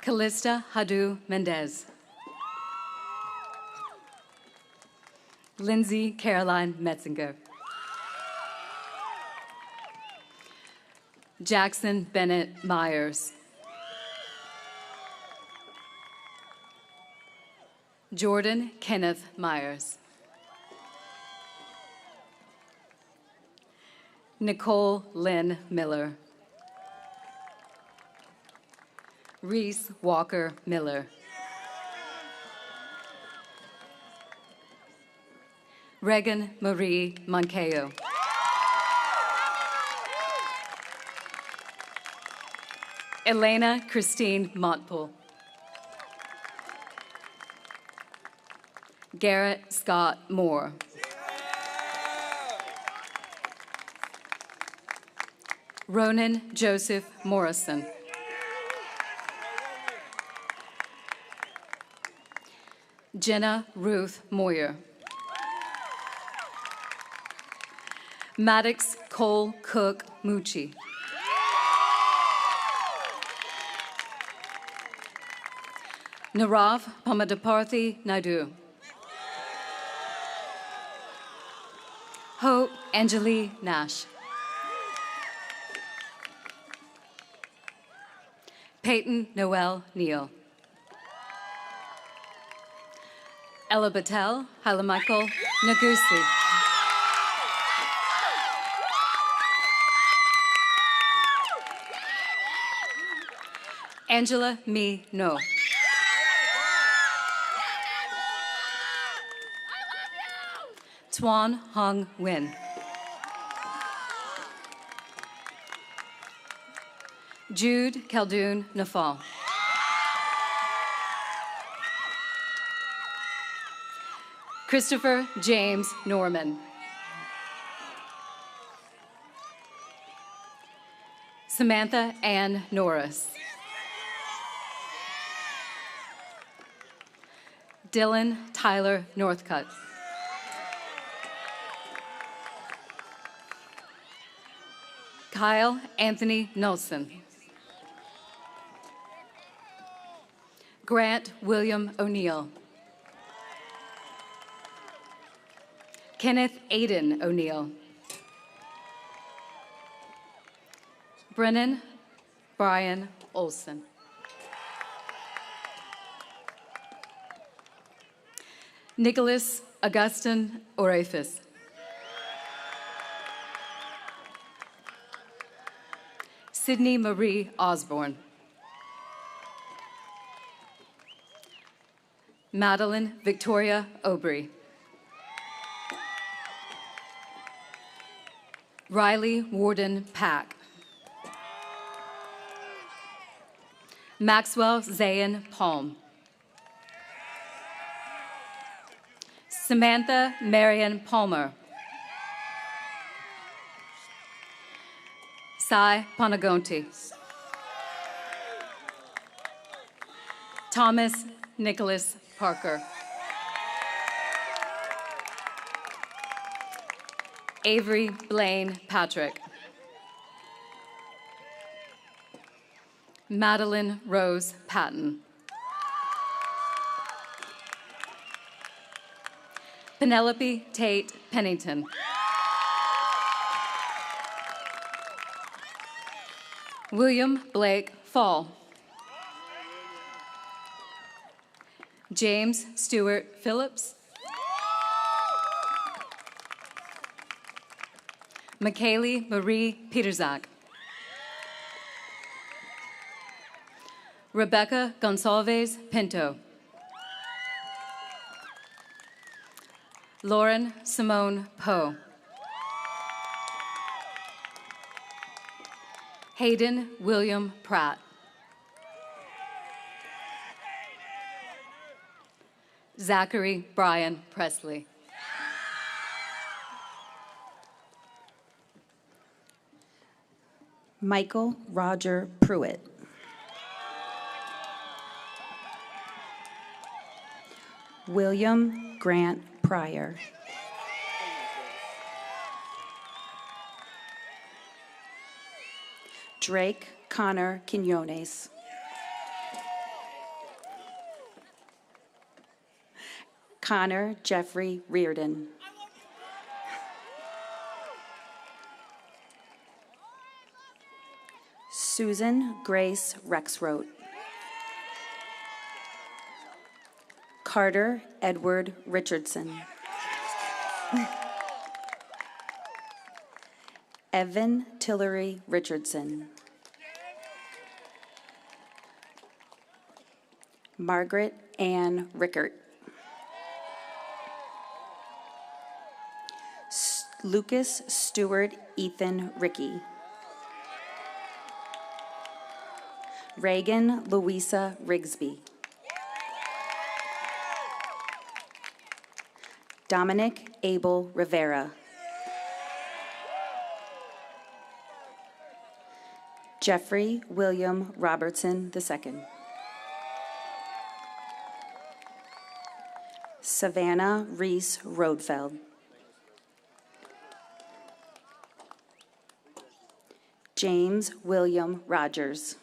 Callista Hadu Mendez. Lindsay Caroline Metzinger. Jackson Bennett Myers. Jordan Kenneth Myers. Nicole Lynn Miller. Reese Walker Miller. Regan Marie Moncayo. Elena Christine Montpool. Garrett Scott Moore. Ronan Joseph Morrison. Jenna Ruth Moyer. Maddox Cole Cook Mucci. Narav Pamadaparthi Naidu. Hope Anjali Nash. Peyton Noel Neal. Ella Batel Halamichael Nagusi. Angela Mi No. Tuan Hong Win. Jude Khaldun Nafal. Christopher James Norman. Samantha Ann Norris. Dylan Tyler Northcutt. Kyle Anthony Nelson. Grant William O'Neill. Kenneth Aiden O'Neill. Brennan Brian Olson. Nicholas Augustin Orefis. Sydney Marie Osborne. Madeline Victoria Aubry. Riley Warden Pack. Maxwell Zayn Palm. Samantha Marion Palmer. Sai Panagonti. Thomas Nicholas Parker. Avery Blaine Patrick. Madeline Rose Patton. Penelope Tate Pennington. William Blake Fall. James Stewart Phillips. Michaeli Marie Peterzak. Rebecca Gonsalves Pinto. Lauren Simone Poe. Hayden William Pratt. Zachary Brian Presley. Michael Roger Pruitt. William Grant Pryor. Drake Connor Quinones. Connor Jeffrey Reardon. Susan Grace Rexroth. Carter Edward Richardson. Evan Tillery Richardson. Margaret Ann Rickert. Lucas Stewart Ethan Rickey. Reagan Louisa Rigsby. Dominic Abel Rivera. Jeffrey William Robertson II. Savannah Reese Rodfeld. James William Rogers.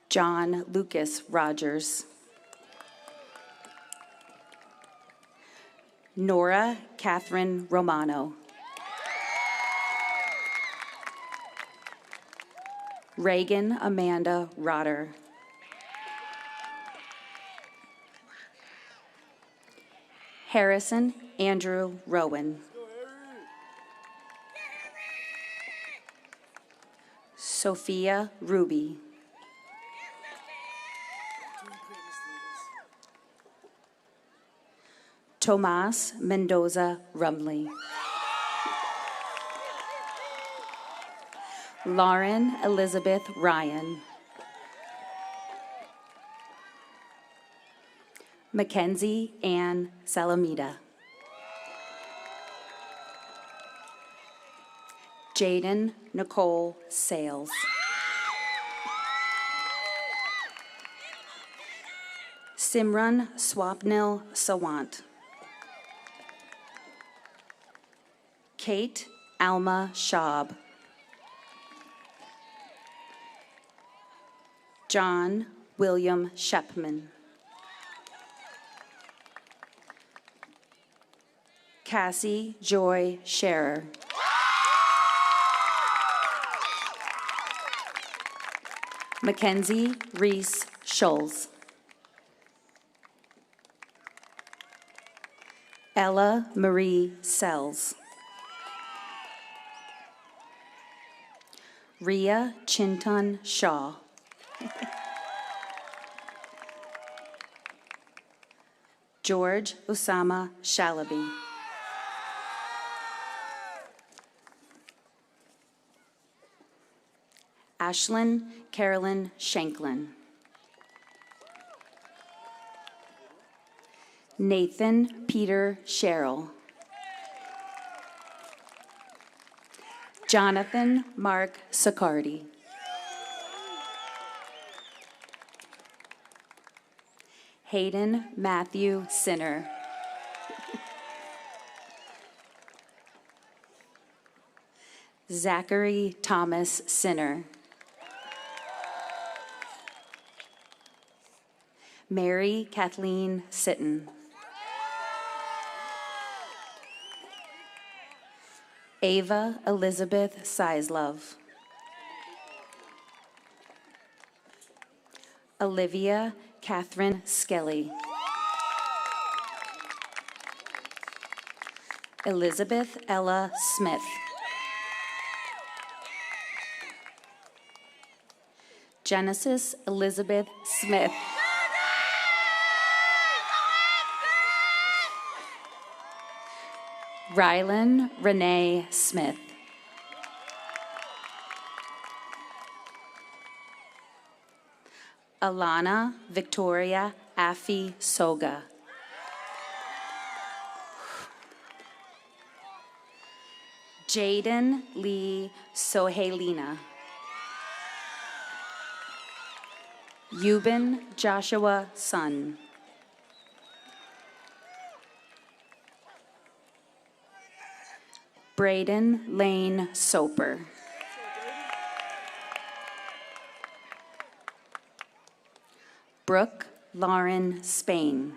John Lucas Rogers. Nora Catherine Romano. Reagan Amanda Rotter. Harrison Andrew Rowan. Sophia Ruby. Tomas Mendoza Rumley. Lauren Elizabeth Ryan. Mackenzie Ann Salamita. Jaden Nicole Sales. Simran Swapnil Sawant. Kate Alma Schaub. John William Shepman. Cassie Joy Scherer. Mackenzie Reese Schulz. Ella Marie Sells. Ria Chinton Shaw. George Usama Shalaby. Ashlyn Carolyn Shanklin. Nathan Peter Sherrill. Jonathan Mark Sicardi. Hayden Matthew Sinner. Zachary Thomas Sinner. Mary Kathleen Sitton. Ava Elizabeth Sizelove. Olivia Catherine Skelly. Elizabeth Ella Smith. Genesis Elizabeth Smith. Rylan Renee Smith. Alana Victoria Affy Soga. Jaden Lee Sohelina. Euban Joshua Sun. Braden Lane Soper. Brooke Lauren Spain.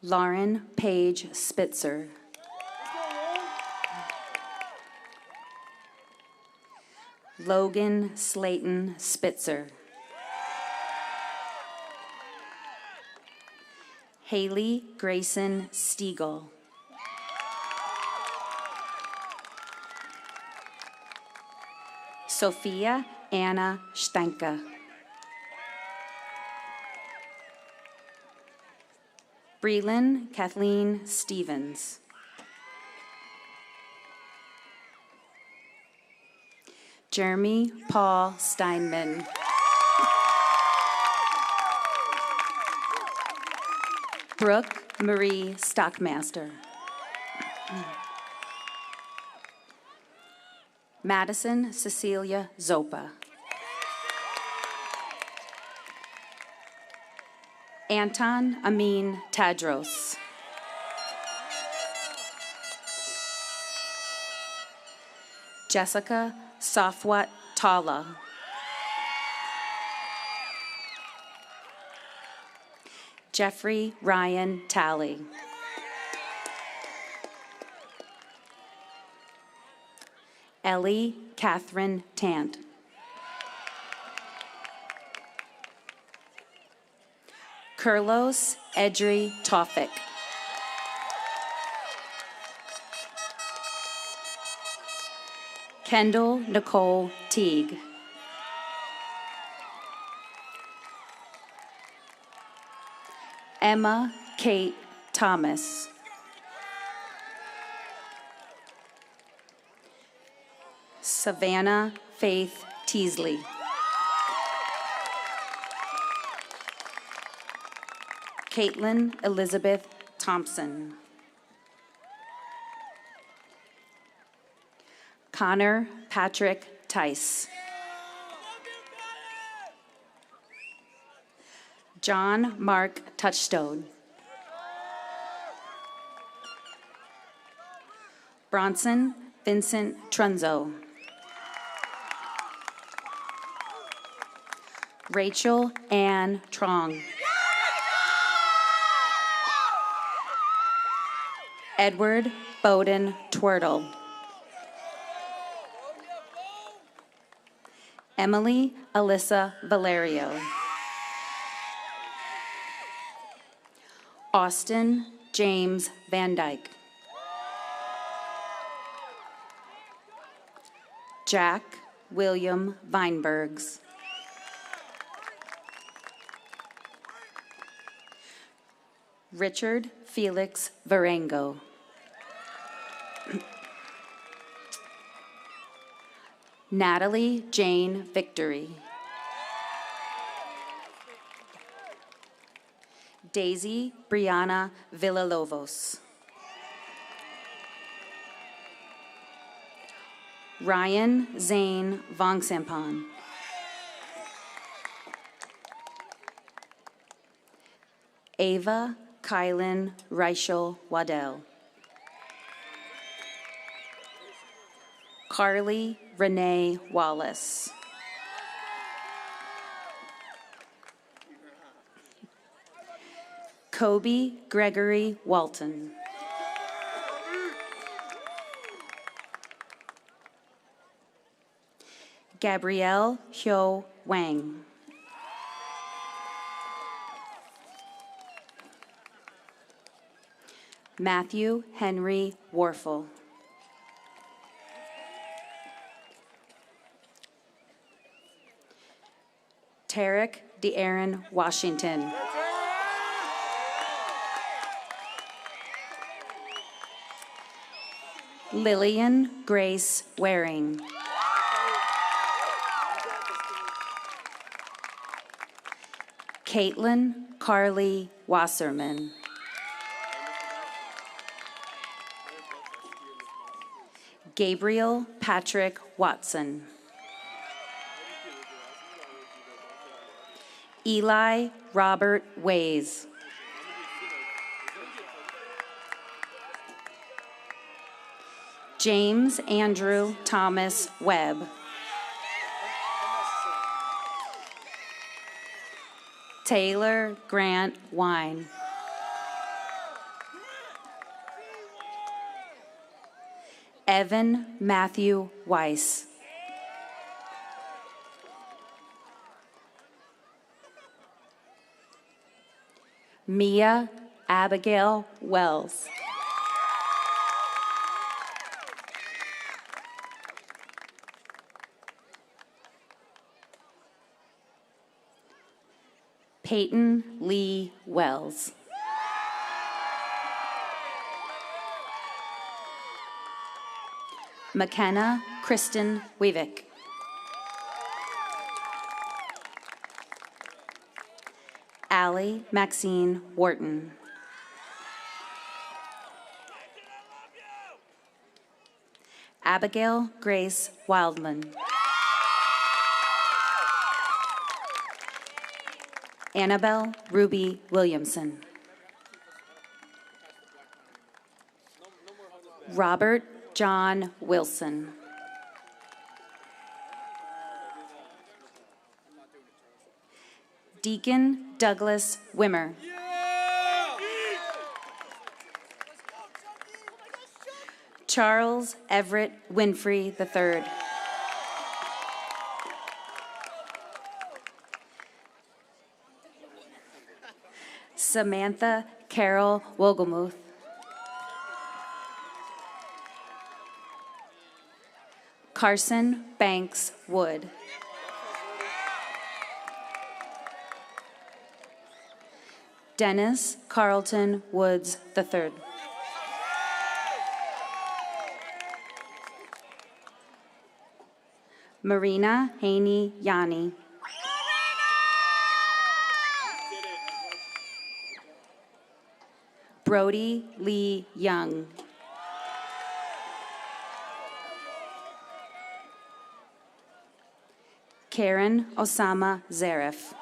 Lauren Page Spitzer. Logan Slayton Spitzer. Haley Grayson Stiegel. Sophia Anna Steinke. Breland Kathleen Stevens. Jeremy Paul Steinman. Brooke Marie Stockmaster. Madison Cecilia Zopa. Anton Amin Tadros. Jessica Safwat Tala. Jeffrey Ryan Talley. Ellie Catherine Tant. Carlos Edry Tofik. Kendall Nicole Teague. Emma Kate Thomas. Savannah Faith Teasley. Caitlin Elizabeth Thompson. Connor Patrick Tice. John Mark Touchstone. Bronson Vincent Trunzo. Rachel Ann Trong. Edward Bowden Twirtle. Emily Alyssa Valerio. Austin James Van Dyke. Jack William Weinbergs. Richard Felix Varengo. Natalie Jane Victory. Daisy Brianna Villalobos. Ryan Zane Vongsampan. Ava Kylan Reichel Waddell. Carly Renee Wallace. Kobe Gregory Walton. Gabrielle Hyo Wang. Matthew Henry Warfel. Tarek De'Aaron Washington. Lillian Grace Waring. Caitlin Carly Wasserman. Gabriel Patrick Watson. Eli Robert Ways. James Andrew Thomas Webb. Taylor Grant Wine. Evan Matthew Weiss. Mia Abigail Wells. Peyton Lee Wells. McKenna Kristen Weavick. Allie Maxine Wharton. Abigail Grace Wildman. Annabelle Ruby Williamson. Robert John Wilson. Deacon Douglas Wimmer. Charles Everett Winfrey III. Samantha Carol Wogelmuth. Carson Banks Wood. Dennis Carlton Woods III. Marina Haney Yanni. Brody Lee Young. Karen Osama Zarif.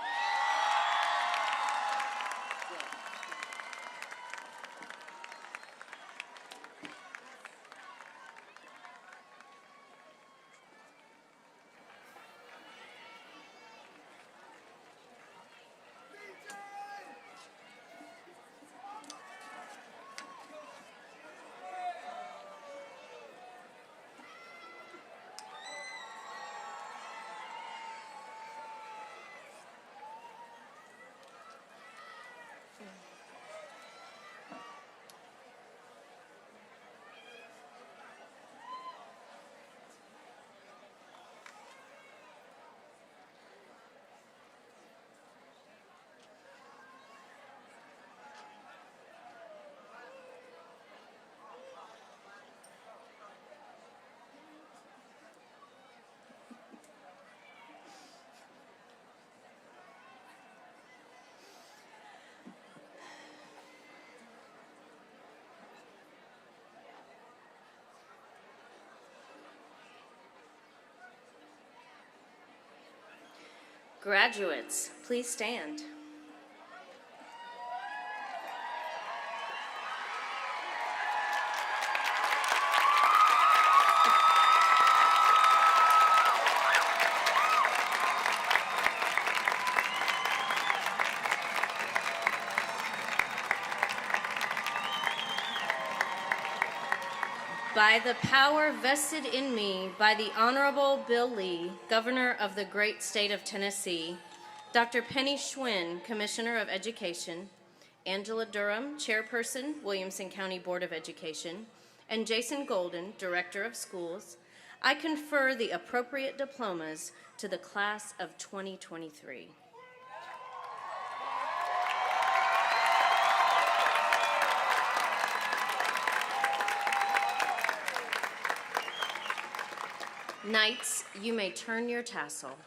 Graduates, please stand. by the power vested in me by the Honorable Bill Lee, Governor of the great state of Tennessee, Dr. Penny Schwinn, Commissioner of Education, Angela Durham, Chairperson, Williamson County Board of Education, and Jason Golden, Director of Schools, I confer the appropriate diplomas to the class of 2023. Knights, you may turn your tassel.